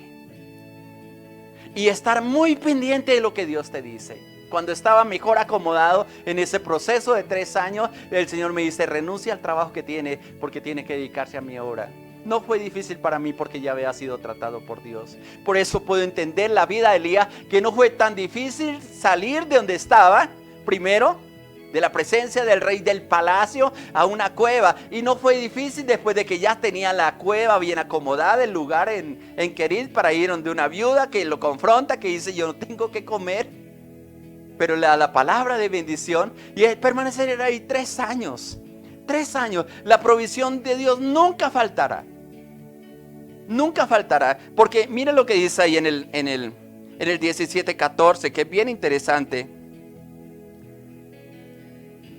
Y estar muy pendiente de lo que Dios te dice. Cuando estaba mejor acomodado en ese proceso de 3 años, el Señor me dice: renuncia al trabajo que tiene, porque tiene que dedicarse a mi obra. No fue difícil para mí, porque ya había sido tratado por Dios. Por eso puedo entender la vida de Elías, que no fue tan difícil salir de donde estaba, primero, de la presencia del rey del palacio, a una cueva. Y no fue difícil después de que ya tenía la cueva bien acomodada, el lugar en Querit, para ir donde una viuda que lo confronta, que dice: yo no tengo que comer. Pero le da la palabra de bendición, y permanecer ahí 3 años. 3 años. La provisión de Dios nunca faltará. Nunca faltará. Porque mire lo que dice ahí en el 17:14, que es bien interesante.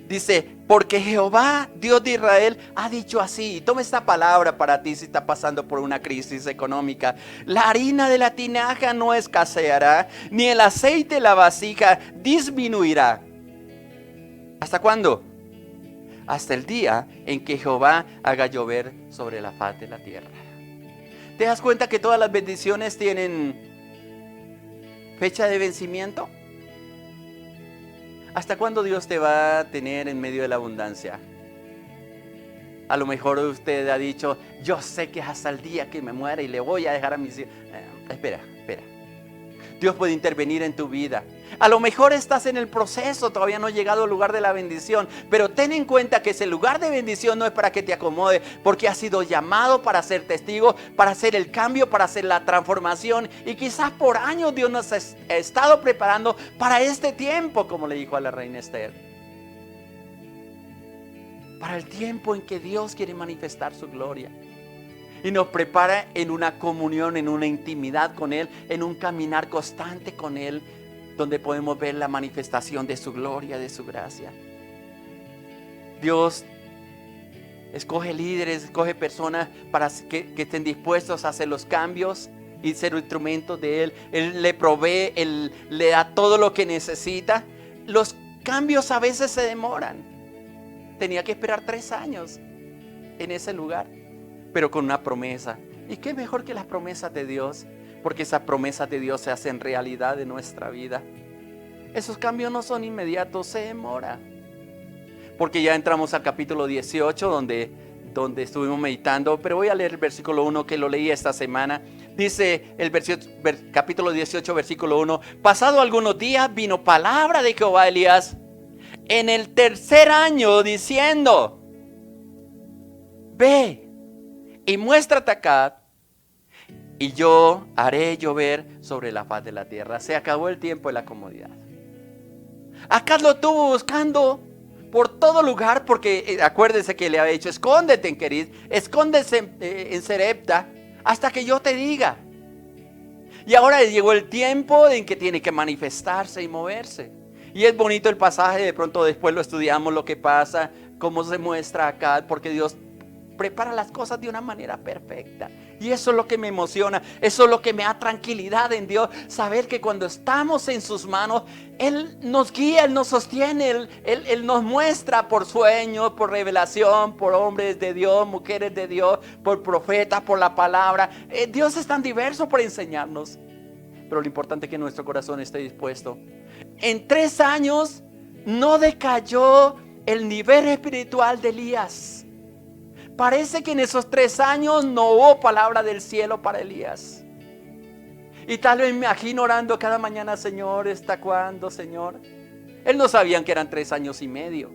Dice: porque Jehová, Dios de Israel, ha dicho así. Toma esta palabra para ti si está pasando por una crisis económica. La harina de la tinaja no escaseará, ni el aceite de la vasija disminuirá. ¿Hasta cuándo? Hasta el día en que Jehová haga llover sobre la faz de la tierra. ¿Te das cuenta que todas las bendiciones tienen fecha de vencimiento? ¿Hasta cuándo Dios te va a tener en medio de la abundancia? A lo mejor usted ha dicho: yo sé que es hasta el día que me muera y le voy a dejar a mis hijos. Espera. Dios puede intervenir en tu vida. A lo mejor estás en el proceso, todavía no has llegado al lugar de la bendición, pero ten en cuenta que ese lugar de bendición no es para que te acomode, porque has sido llamado para ser testigo, para hacer el cambio, para hacer la transformación. Y quizás por años Dios nos ha estado preparando para este tiempo, como le dijo a la reina Esther. Para el tiempo en que Dios quiere manifestar su gloria. Y nos prepara en una comunión, en una intimidad con Él, en un caminar constante con Él, donde podemos ver la manifestación de su gloria, de su gracia. Dios escoge líderes, escoge personas para que estén dispuestos a hacer los cambios y ser instrumentos de Él. Él le provee, Él le da todo lo que necesita. Los cambios a veces se demoran. Tenía que esperar 3 años en ese lugar, pero con una promesa. ¿Y qué mejor que las promesas de Dios? Porque esas promesas de Dios se hacen realidad en nuestra vida. Esos cambios no son inmediatos, se demora. Porque ya entramos al capítulo 18 donde estuvimos meditando, pero voy a leer el versículo 1 que lo leí esta semana. Dice el capítulo 18, versículo 1: pasado algunos días vino palabra de Jehová a Elías en el 3er año, diciendo: ve y muéstrate acá, y yo haré llover sobre la faz de la tierra. Se acabó el tiempo de la comodidad. Acá lo estuvo buscando por todo lugar, porque acuérdense que le había dicho: escóndete en Querit, escóndese en Sarepta, hasta que yo te diga. Y ahora llegó el tiempo en que tiene que manifestarse y moverse. Y es bonito el pasaje, de pronto después lo estudiamos, lo que pasa, cómo se muestra acá, porque Dios prepara las cosas de una manera perfecta. Y eso es lo que me emociona, eso es lo que me da tranquilidad en Dios, saber que cuando estamos en sus manos, Él nos guía, Él nos sostiene, Él nos muestra por sueños, por revelación, por hombres de Dios, mujeres de Dios, por profetas, por la palabra. Dios es tan diverso por enseñarnos, pero lo importante es que nuestro corazón esté dispuesto. En 3 años no decayó el nivel espiritual de Elías. Parece que en esos 3 años no hubo palabra del cielo para Elías. Y tal vez me imagino orando cada mañana: Señor, ¿hasta cuándo, Señor? Él no sabía que eran 3 años y medio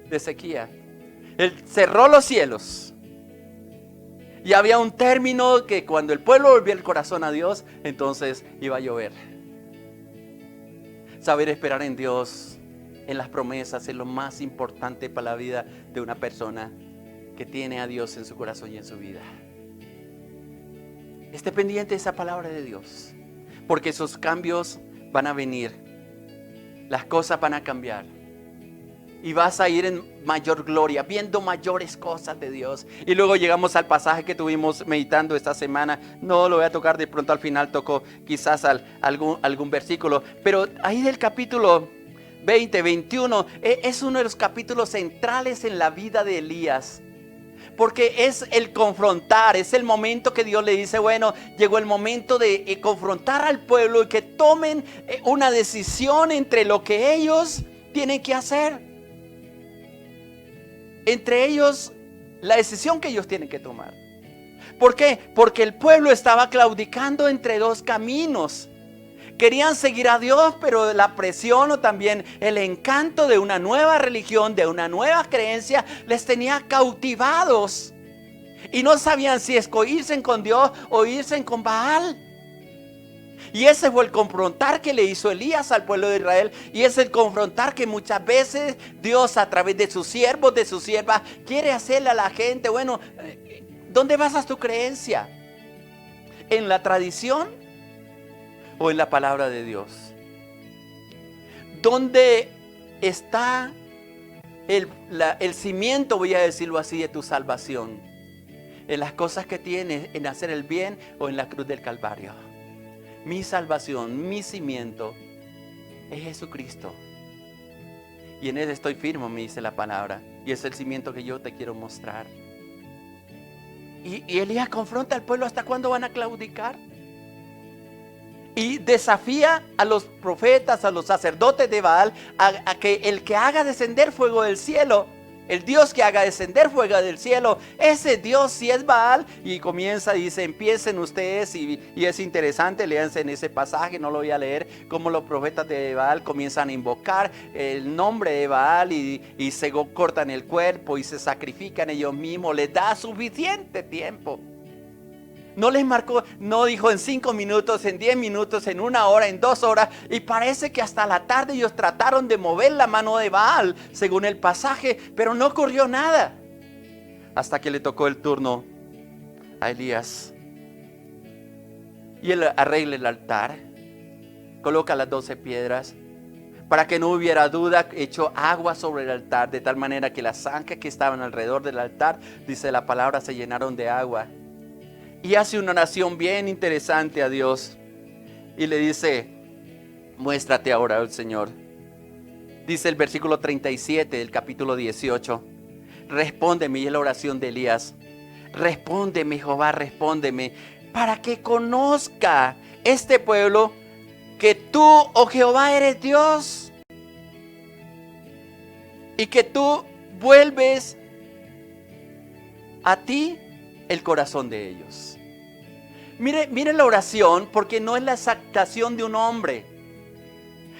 de sequía. Él cerró los cielos. Y había un término que cuando el pueblo volvió el corazón a Dios, entonces iba a llover. Saber esperar en Dios, en las promesas, es lo más importante para la vida de una persona que tiene a Dios en su corazón y en su vida. Esté pendiente de esa palabra de Dios, porque esos cambios van a venir, las cosas van a cambiar y vas a ir en mayor gloria, viendo mayores cosas de Dios. Y luego llegamos al pasaje que tuvimos meditando esta semana. No lo voy a tocar, de pronto al final toco quizás algún versículo, pero ahí del capítulo 20, 21 es uno de los capítulos centrales en la vida de Elías. Porque es el confrontar, es el momento que Dios le dice: bueno, llegó el momento de confrontar al pueblo y que tomen una decisión entre lo que ellos tienen que hacer. Entre ellos, la decisión que ellos tienen que tomar. ¿Por qué? Porque el pueblo estaba claudicando entre 2 caminos. Querían seguir a Dios, pero la presión o también el encanto de una nueva religión, de una nueva creencia, les tenía cautivados. Y no sabían si irse con Dios o irse con Baal. Y ese fue el confrontar que le hizo Elías al pueblo de Israel. Y es el confrontar que muchas veces Dios, a través de sus siervos, de sus siervas, quiere hacerle a la gente: bueno, ¿dónde basas tu creencia? ¿En la tradición o en la palabra de Dios? ¿Dónde está el cimiento, voy a decirlo así, de tu salvación? ¿En las cosas que tienes, en hacer el bien, o en la cruz del Calvario? Mi salvación, mi cimiento es Jesucristo, y en Él estoy firme, me dice la palabra, y es el cimiento que yo te quiero mostrar. Y Elías confronta al pueblo: ¿hasta cuándo van a claudicar? Y desafía a los profetas, a los sacerdotes de Baal, a que el que haga descender fuego del cielo, el Dios que haga descender fuego del cielo, ese Dios sí es Baal. Y comienza, dice: empiecen ustedes, y es interesante, léanse en ese pasaje, no lo voy a leer, cómo los profetas de Baal comienzan a invocar el nombre de Baal y se cortan el cuerpo y se sacrifican ellos mismos. Les da suficiente tiempo. No les marcó, no dijo en 5 minutos, en 10 minutos, en 1 hora, en 2 horas. Y parece que hasta la tarde ellos trataron de mover la mano de Baal, según el pasaje, pero no ocurrió nada. Hasta que le tocó el turno a Elías. Y él arregla el altar, coloca las 12 piedras. Para que no hubiera duda, echó agua sobre el altar, de tal manera que las zanjas que estaban alrededor del altar, dice la palabra, se llenaron de agua. Y hace una oración bien interesante a Dios. Y le dice: muéstrate ahora al Señor. Dice el versículo 37 del capítulo 18. Respóndeme, y es la oración de Elías. Respóndeme, Jehová, respóndeme, para que conozca este pueblo que tú, oh Jehová, eres Dios, y que tú vuelves a ti el corazón de ellos. Mire la oración, porque no es la exaltación de un hombre.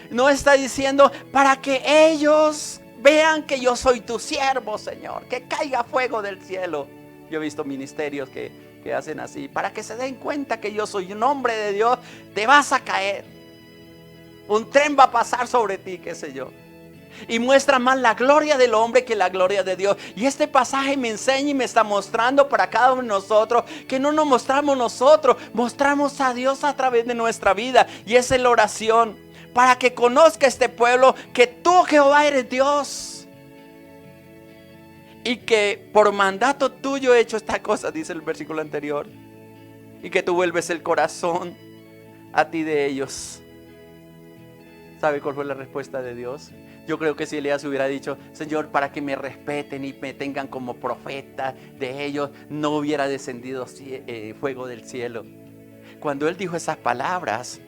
No está diciendo: para que ellos vean que yo soy tu siervo, Señor, que caiga fuego del cielo. Yo he visto ministerios que hacen así: para que se den cuenta que yo soy un hombre de Dios, te vas a caer, un tren va a pasar sobre ti, qué sé yo. Y muestra más la gloria del hombre que la gloria de Dios. Y este pasaje me enseña y me está mostrando para cada uno de nosotros que no nos mostramos nosotros, mostramos a Dios a través de nuestra vida. Y esa es la oración: para que conozca este pueblo que tú, Jehová, eres Dios, y que por mandato tuyo he hecho esta cosa, dice el versículo anterior. y que tú vuelves el corazón a ti de ellos. ¿Sabe cuál fue la respuesta de Dios? Yo creo que si Elías hubiera dicho, Señor, para que me respeten y me tengan como profeta de ellos, no hubiera descendido fuego del cielo. Cuando él dijo esas palabras,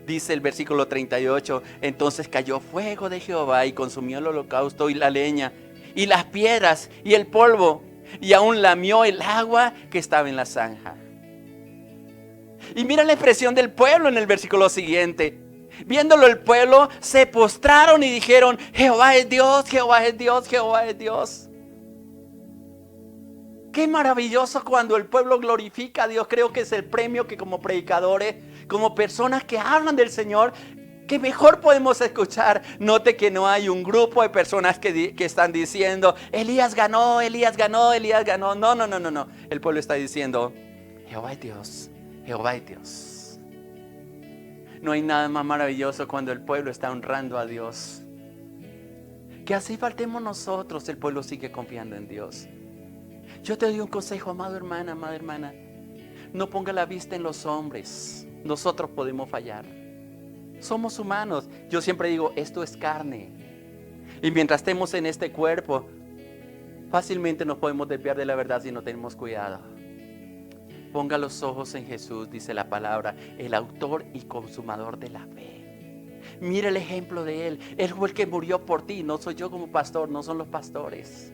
dice el versículo 38, entonces cayó fuego de Jehová y consumió el holocausto y la leña y las piedras y el polvo, y aún lamió el agua que estaba en la zanja. Y mira la expresión del pueblo en el versículo siguiente. Viéndolo el pueblo, se postraron y dijeron, Jehová es Dios, Jehová es Dios, Jehová es Dios. Qué maravilloso cuando el pueblo glorifica a Dios. Creo que es el premio que como predicadores, como personas que hablan del Señor, que mejor podemos escuchar. Note que no hay un grupo de personas que están diciendo, Elías ganó, Elías ganó, Elías ganó. No. El pueblo está diciendo, Jehová es Dios, Jehová es Dios. No hay nada más maravilloso cuando el pueblo está honrando a Dios. Que así faltemos nosotros, el pueblo sigue confiando en Dios. Yo te doy un consejo, amado hermana, amada hermana. No ponga la vista en los hombres. Nosotros podemos fallar. Somos humanos. Yo siempre digo, esto es carne. Y mientras estemos en este cuerpo, fácilmente nos podemos desviar de la verdad si no tenemos cuidado. Ponga los ojos en Jesús, dice la palabra, el autor y consumador de la fe. Mira el ejemplo de Él. Él fue el que murió por ti. No soy yo como pastor, no son los pastores.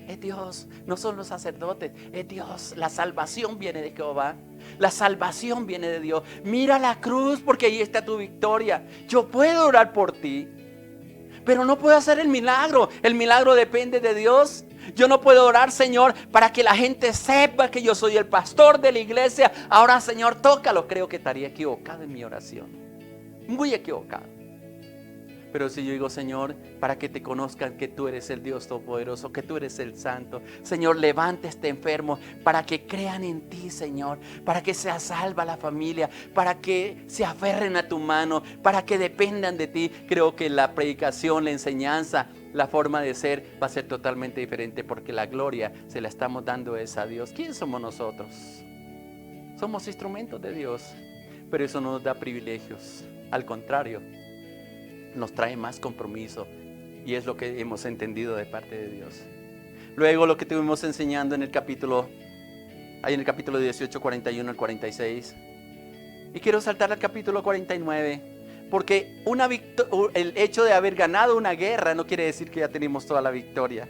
Es Dios, no son los sacerdotes, es Dios. La salvación viene de Jehová. La salvación viene de Dios. Mira la cruz porque ahí está tu victoria. Yo puedo orar por ti, pero no puedo hacer el milagro. El milagro depende de Dios. Yo no puedo orar, Señor, para que la gente sepa que yo soy el pastor de la iglesia. Ahora, Señor, tócalo. Creo que estaría equivocado en mi oración. Muy equivocado. Pero si yo digo, Señor, para que te conozcan que tú eres el Dios Todopoderoso, que tú eres el Santo. Señor, levanta este enfermo para que crean en ti, Señor. Para que sea salva la familia, para que se aferren a tu mano, para que dependan de ti. Creo que la predicación, la enseñanza, la forma de ser va a ser totalmente diferente, porque la gloria se la estamos dando a Dios. ¿Quién somos nosotros? Somos instrumentos de Dios, pero eso no nos da privilegios. Al contrario, nos trae más compromiso, y es lo que hemos entendido de parte de Dios. Luego lo que estuvimos enseñando en el capítulo 18, 41 al 46, y quiero saltar al capítulo 49, porque el hecho de haber ganado una guerra no quiere decir que ya tenemos toda la victoria.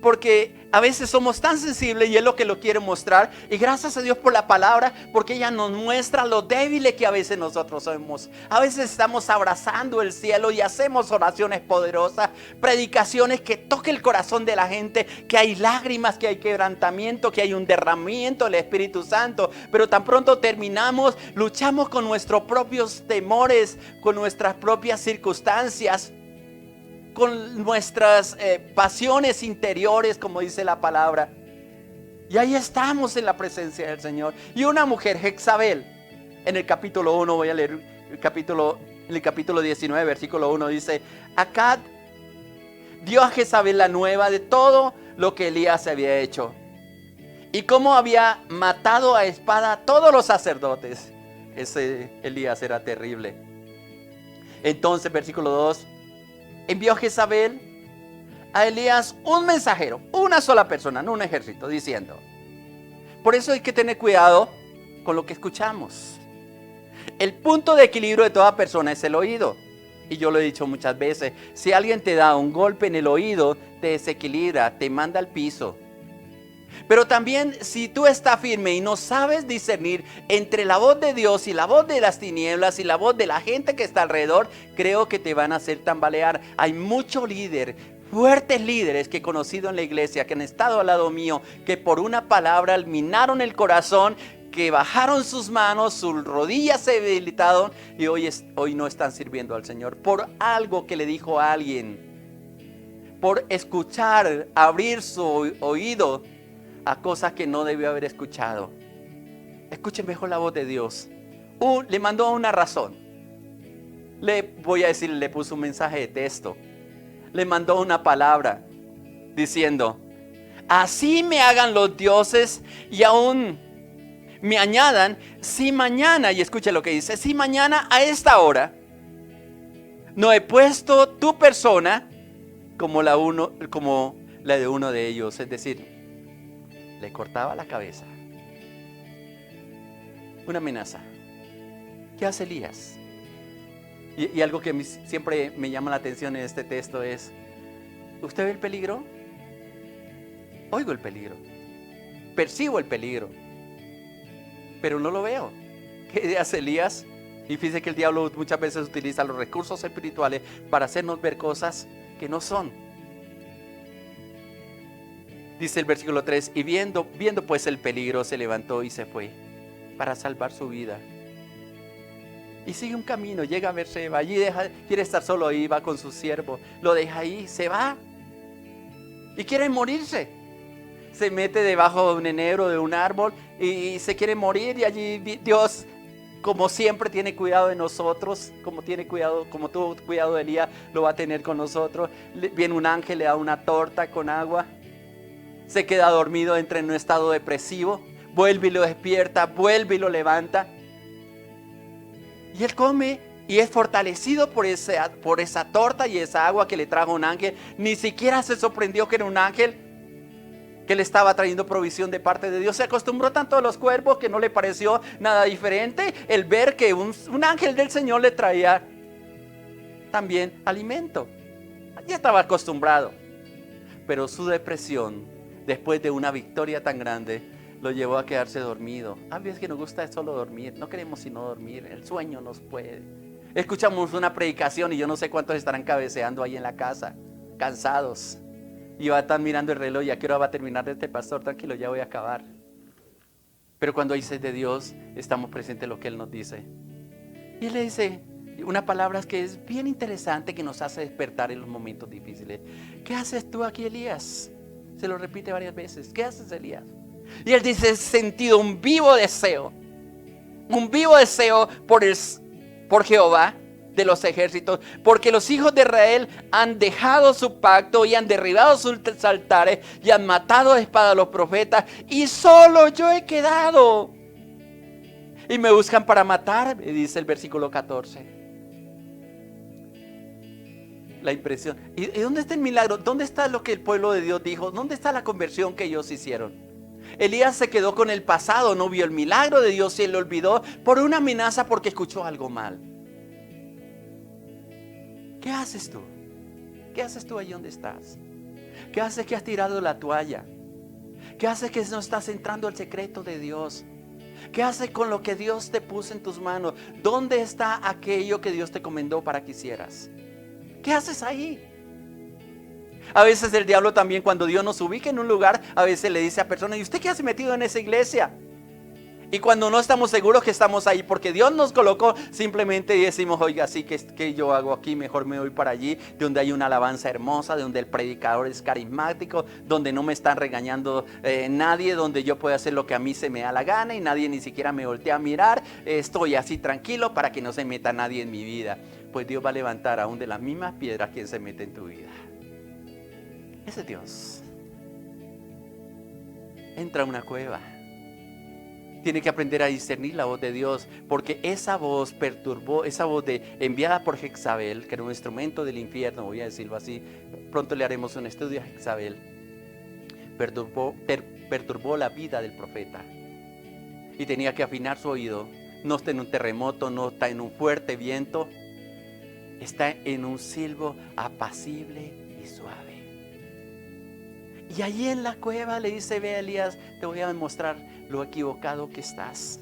Porque a veces somos tan sensibles, y es lo que lo quiero mostrar. Y gracias a Dios por la palabra, porque ella nos muestra lo débiles que a veces nosotros somos. A veces estamos abrazando el cielo y hacemos oraciones poderosas, predicaciones que toquen el corazón de la gente, que hay lágrimas, que hay quebrantamiento, que hay un derramamiento del Espíritu Santo. Pero tan pronto terminamos, luchamos con nuestros propios temores, con nuestras propias circunstancias, con nuestras pasiones interiores, como dice la palabra. Y ahí estamos en la presencia del Señor. Y una mujer, Jezabel, en el capítulo 1, voy a leer en el capítulo 19, versículo 1, dice: Acab dio a Jezabel la nueva de todo lo que Elías había hecho, y cómo había matado a espada a todos los sacerdotes. Ese Elías era terrible. Entonces, versículo 2, envió Jezabel a Elías un mensajero, una sola persona, no un ejército, diciendo. Por eso hay que tener cuidado con lo que escuchamos. El punto de equilibrio de toda persona es el oído. Y yo lo he dicho muchas veces, si alguien te da un golpe en el oído, te desequilibra, te manda al piso. Pero también, si tú estás firme y no sabes discernir entre la voz de Dios y la voz de las tinieblas y la voz de la gente que está alrededor, creo que te van a hacer tambalear. Hay muchos líderes, fuertes líderes que he conocido en la iglesia, que han estado al lado mío, que por una palabra minaron el corazón, que bajaron sus manos, sus rodillas se debilitaron, y hoy no están sirviendo al Señor por algo que le dijo a alguien, por escuchar, abrir su oído a cosas que no debió haber escuchado. Escuchen mejor la voz de Dios. Le mandó una razón. Le puso un mensaje de texto. Le mandó una palabra diciendo: así me hagan los dioses y aún me añadan, si mañana, y escucha lo que dice, si mañana a esta hora no he puesto tu persona como la de uno de ellos. Es decir, le cortaba la cabeza. Una amenaza. ¿Qué hace Elías? Y algo que siempre me llama la atención en este texto es, ¿usted ve el peligro? Oigo el peligro, percibo el peligro, pero no lo veo. ¿Qué hace Elías? Y fíjese que el diablo muchas veces utiliza los recursos espirituales para hacernos ver cosas que no son. Dice el versículo 3, y viendo pues el peligro, se levantó y se fue para salvar su vida. Y sigue un camino, llega a Berseba, allí quiere estar solo ahí, va con su siervo, lo deja ahí, se va y quiere morirse. Se mete debajo de un enebro, de un árbol y se quiere morir, y allí Dios, como siempre, tiene cuidado de nosotros, como tuvo cuidado de Elías, lo va a tener con nosotros. Viene un ángel, le da una torta con agua, se queda dormido, entra en un estado depresivo, vuelve y lo despierta, vuelve y lo levanta. Y él come y es fortalecido por esa torta y esa agua que le trajo un ángel. Ni siquiera se sorprendió que era un ángel que le estaba trayendo provisión de parte de Dios. Se acostumbró tanto a los cuervos que no le pareció nada diferente el ver que un ángel del Señor le traía también alimento. Ya estaba acostumbrado. Pero su depresión, después de una victoria tan grande, lo llevó a quedarse dormido. A veces que nos gusta solo dormir, no queremos sino dormir, el sueño nos puede. Escuchamos una predicación y yo no sé cuántos estarán cabeceando ahí en la casa, cansados, y va a estar mirando el reloj, y a qué hora va a terminar este pastor, tranquilo, ya voy a acabar. Pero cuando hay sed de Dios, estamos presentes en lo que Él nos dice. Y Él le dice una palabra que es bien interesante, que nos hace despertar en los momentos difíciles. ¿Qué haces tú aquí, Elías? Se lo repite varias veces. ¿Qué haces, Elías? Y él dice, he sentido un vivo deseo por Jehová de los ejércitos, porque los hijos de Israel han dejado su pacto y han derribado sus altares y han matado a espada a los profetas, y solo yo he quedado y me buscan para matarme, dice el versículo 14. La impresión. ¿Y dónde está el milagro? ¿Dónde está lo que el pueblo de Dios dijo? ¿Dónde está la conversión que ellos hicieron? Elías se quedó con el pasado, no vio el milagro de Dios, se le olvidó por una amenaza, porque escuchó algo mal. ¿Qué haces tú? ¿Qué haces tú ahí donde estás? ¿Qué haces que has tirado la toalla? ¿Qué haces que no estás entrando al secreto de Dios? ¿Qué haces con lo que Dios te puso en tus manos? ¿Dónde está aquello que Dios te encomendó para que hicieras? ¿Qué haces ahí? A veces el diablo también, cuando Dios nos ubica en un lugar, a veces le dice a personas, ¿y usted qué hace metido en esa iglesia? Y cuando no estamos seguros que estamos ahí porque Dios nos colocó, simplemente decimos, oiga, sí, ¿qué yo hago aquí? Mejor me voy para allí, donde hay una alabanza hermosa, donde el predicador es carismático, donde no me están regañando nadie, donde yo puedo hacer lo que a mí se me da la gana y nadie ni siquiera me voltea a mirar. Estoy así tranquilo para que no se meta nadie en mi vida. Pues Dios va a levantar aún de las mismas piedras quien se mete en tu vida. Ese es Dios. Entra a una cueva. Tiene que aprender a discernir la voz de Dios, porque esa voz perturbó, esa voz enviada por Jezabel, que era un instrumento del infierno, voy a decirlo así. Pronto le haremos un estudio a Jezabel. Perturbó la vida del profeta. Y tenía que afinar su oído. No está en un terremoto, no está en un fuerte viento. Está en un silbo apacible y suave. Y allí en la cueva le dice, ve a Elías, te voy a demostrar lo equivocado que estás.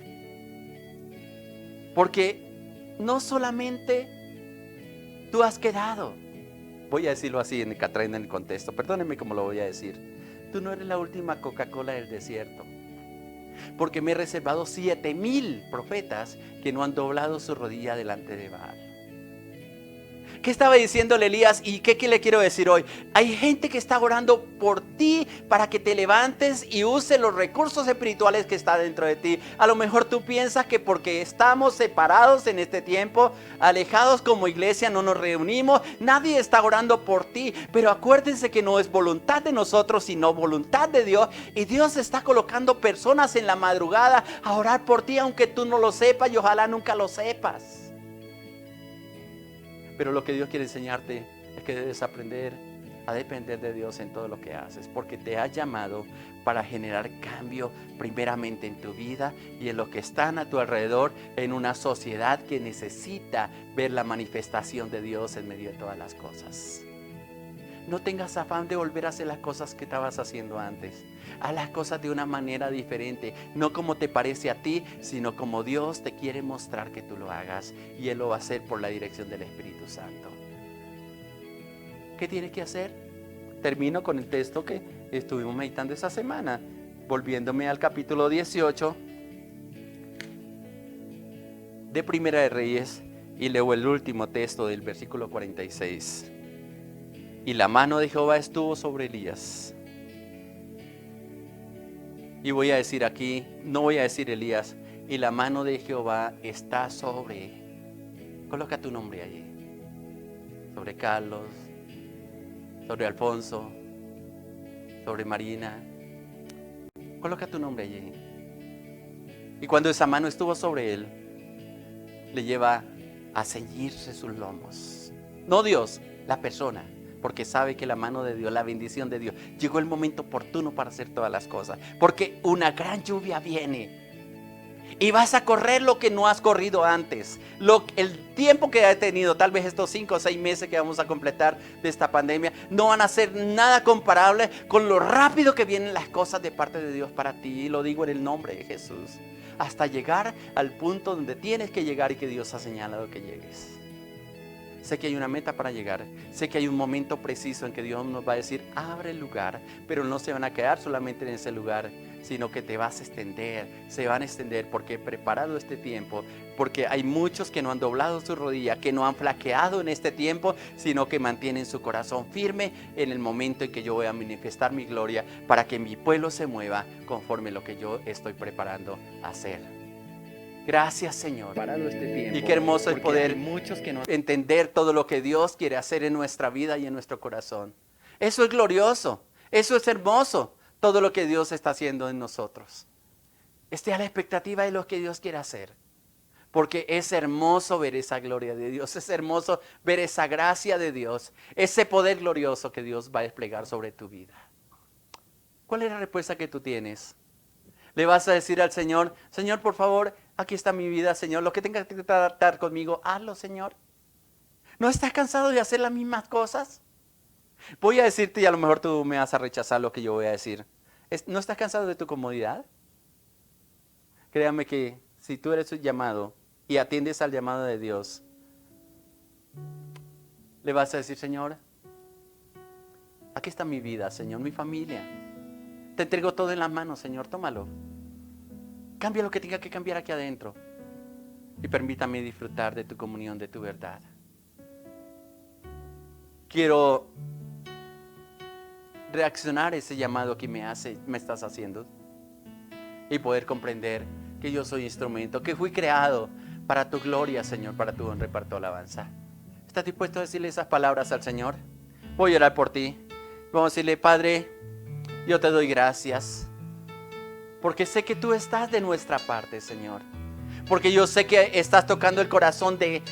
Porque no solamente tú has quedado, voy a decirlo así en el contexto, perdónenme cómo lo voy a decir, tú no eres la última Coca-Cola del desierto. Porque me he reservado 7,000 profetas que no han doblado su rodilla delante de Baal. ¿Qué estaba diciéndole Elías? ¿Y qué le quiero decir hoy? Hay gente que está orando por ti para que te levantes y use los recursos espirituales que está dentro de ti. A lo mejor tú piensas que porque estamos separados en este tiempo, alejados como iglesia, no nos reunimos, nadie está orando por ti. Pero acuérdense que no es voluntad de nosotros, sino voluntad de Dios. Y Dios está colocando personas en la madrugada a orar por ti, aunque tú no lo sepas y ojalá nunca lo sepas. Pero lo que Dios quiere enseñarte es que debes aprender a depender de Dios en todo lo que haces, porque te ha llamado para generar cambio primeramente en tu vida y en lo que están a tu alrededor, en una sociedad que necesita ver la manifestación de Dios en medio de todas las cosas. No tengas afán de volver a hacer las cosas que estabas haciendo antes. Haz las cosas de una manera diferente, no como te parece a ti, sino como Dios te quiere mostrar que tú lo hagas, y Él lo va a hacer por la dirección del Espíritu Santo. ¿Qué tienes que hacer? Termino con el texto que estuvimos meditando esa semana, volviéndome al capítulo 18 de Primera de Reyes, y leo el último texto del versículo 46. Y la mano de Jehová estuvo sobre Elías. Y voy a decir aquí, no voy a decir Elías, y la mano de Jehová está sobre. Coloca tu nombre allí. Sobre Carlos, sobre Alfonso, sobre Marina. Coloca tu nombre allí. Y cuando esa mano estuvo sobre él, le lleva a ceñirse sus lomos. No Dios, la persona. Porque sabe que la mano de Dios, la bendición de Dios, llegó el momento oportuno para hacer todas las cosas. Porque una gran lluvia viene. Y vas a correr lo que no has corrido antes. El tiempo que ha tenido, tal vez estos 5 o 6 meses que vamos a completar de esta pandemia, no van a ser nada comparable con lo rápido que vienen las cosas de parte de Dios para ti. Y lo digo en el nombre de Jesús. Hasta llegar al punto donde tienes que llegar y que Dios ha señalado que llegues. Sé que hay una meta para llegar. Sé que hay un momento preciso en que Dios nos va a decir, abre el lugar. Pero no se van a quedar solamente en ese lugar, sino que te vas a extender. Se van a extender porque he preparado este tiempo. Porque hay muchos que no han doblado su rodilla, que no han flaqueado en este tiempo, sino que mantienen su corazón firme en el momento en que yo voy a manifestar mi gloria, para que mi pueblo se mueva conforme a lo que yo estoy preparando a hacer. Gracias, Señor. Y qué hermoso es poder entender todo lo que Dios quiere hacer en nuestra vida y en nuestro corazón. Eso es glorioso, eso es hermoso, todo lo que Dios está haciendo en nosotros. Esté a la expectativa de lo que Dios quiere hacer. Porque es hermoso ver esa gloria de Dios, es hermoso ver esa gracia de Dios, ese poder glorioso que Dios va a desplegar sobre tu vida. ¿Cuál es la respuesta que tú tienes? Le vas a decir al Señor, Señor, por favor, aquí está mi vida, Señor. Lo que tengas que tratar conmigo, hazlo, Señor. ¿No estás cansado de hacer las mismas cosas? Voy a decirte, y a lo mejor tú me vas a rechazar lo que yo voy a decir. ¿No estás cansado de tu comodidad? Créame que si tú eres un llamado y atiendes al llamado de Dios, le vas a decir, Señor, aquí está mi vida, Señor, mi familia. Te entrego todo en las manos, Señor, tómalo. Cambia lo que tenga que cambiar aquí adentro. Y permítame disfrutar de tu comunión, de tu verdad. Quiero reaccionar a ese llamado que me estás haciendo. Y poder comprender que yo soy instrumento, que fui creado para tu gloria, Señor, para tu honra y para tu alabanza. ¿Estás dispuesto a decirle esas palabras al Señor? Voy a orar por ti. Vamos a decirle, Padre, yo te doy gracias, porque sé que tú estás de nuestra parte, Señor. Porque yo sé que estás tocando el corazón de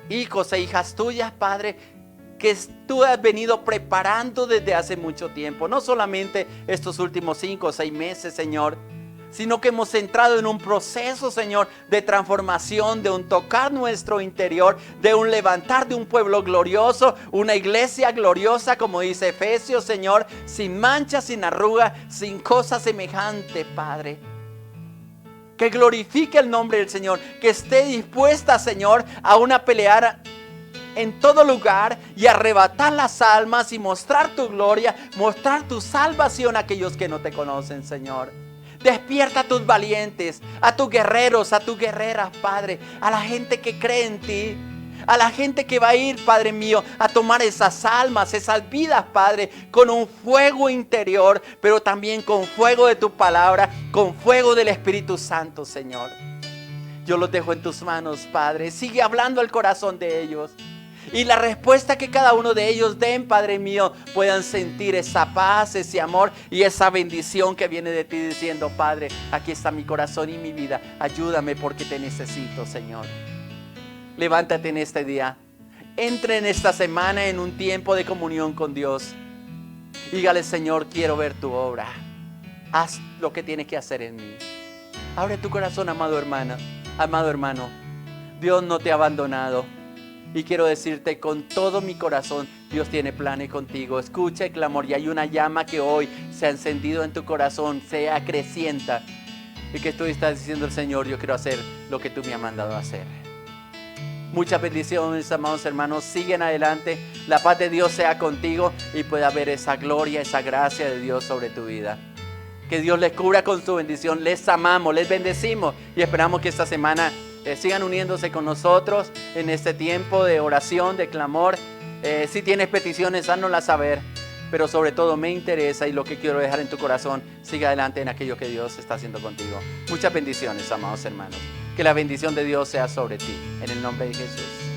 hijos e hijas tuyas, Padre, que tú has venido preparando desde hace mucho tiempo. No solamente estos últimos 5 o 6 meses, Señor, sino que hemos entrado en un proceso, Señor, de transformación, de un tocar nuestro interior, de un levantar de un pueblo glorioso, una iglesia gloriosa, como dice Efesios, Señor, sin mancha, sin arruga, sin cosa semejante, Padre. Que glorifique el nombre del Señor, que esté dispuesta, Señor, a una pelear en todo lugar y arrebatar las almas y mostrar tu gloria, mostrar tu salvación a aquellos que no te conocen, Señor. Despierta a tus valientes, a tus guerreros, a tus guerreras, Padre, a la gente que cree en ti, A la gente que va a ir, Padre mío, a tomar esas almas, esas vidas, Padre, con un fuego interior, pero también con fuego de tu palabra, con fuego del Espíritu Santo, Señor. Yo los dejo en tus manos, Padre. Sigue hablando al corazón de ellos. Y la respuesta que cada uno de ellos den, Padre mío, puedan sentir esa paz, ese amor y esa bendición que viene de ti diciendo: Padre, aquí está mi corazón y mi vida. Ayúdame porque te necesito, Señor. Levántate en este día. Entre en esta semana en un tiempo de comunión con Dios. Dígale: Señor, quiero ver tu obra. Haz lo que tienes que hacer en mí. Abre tu corazón, amado hermano. Amado hermano, Dios no te ha abandonado. Y quiero decirte con todo mi corazón, Dios tiene planes contigo. Escucha el clamor, y hay una llama que hoy se ha encendido en tu corazón, se acrecienta. Y que tú estás diciendo: el Señor, yo quiero hacer lo que tú me has mandado a hacer. Muchas bendiciones, amados hermanos. Siguen adelante. La paz de Dios sea contigo y pueda haber esa gloria, esa gracia de Dios sobre tu vida. Que Dios les cubra con su bendición. Les amamos, les bendecimos y esperamos que esta semana sigan uniéndose con nosotros en este tiempo de oración, de clamor. Si tienes peticiones, háznoslas saber. Pero sobre todo me interesa, y lo que quiero dejar en tu corazón: siga adelante en aquello que Dios está haciendo contigo. Muchas bendiciones, amados hermanos. Que la bendición de Dios sea sobre ti. En el nombre de Jesús.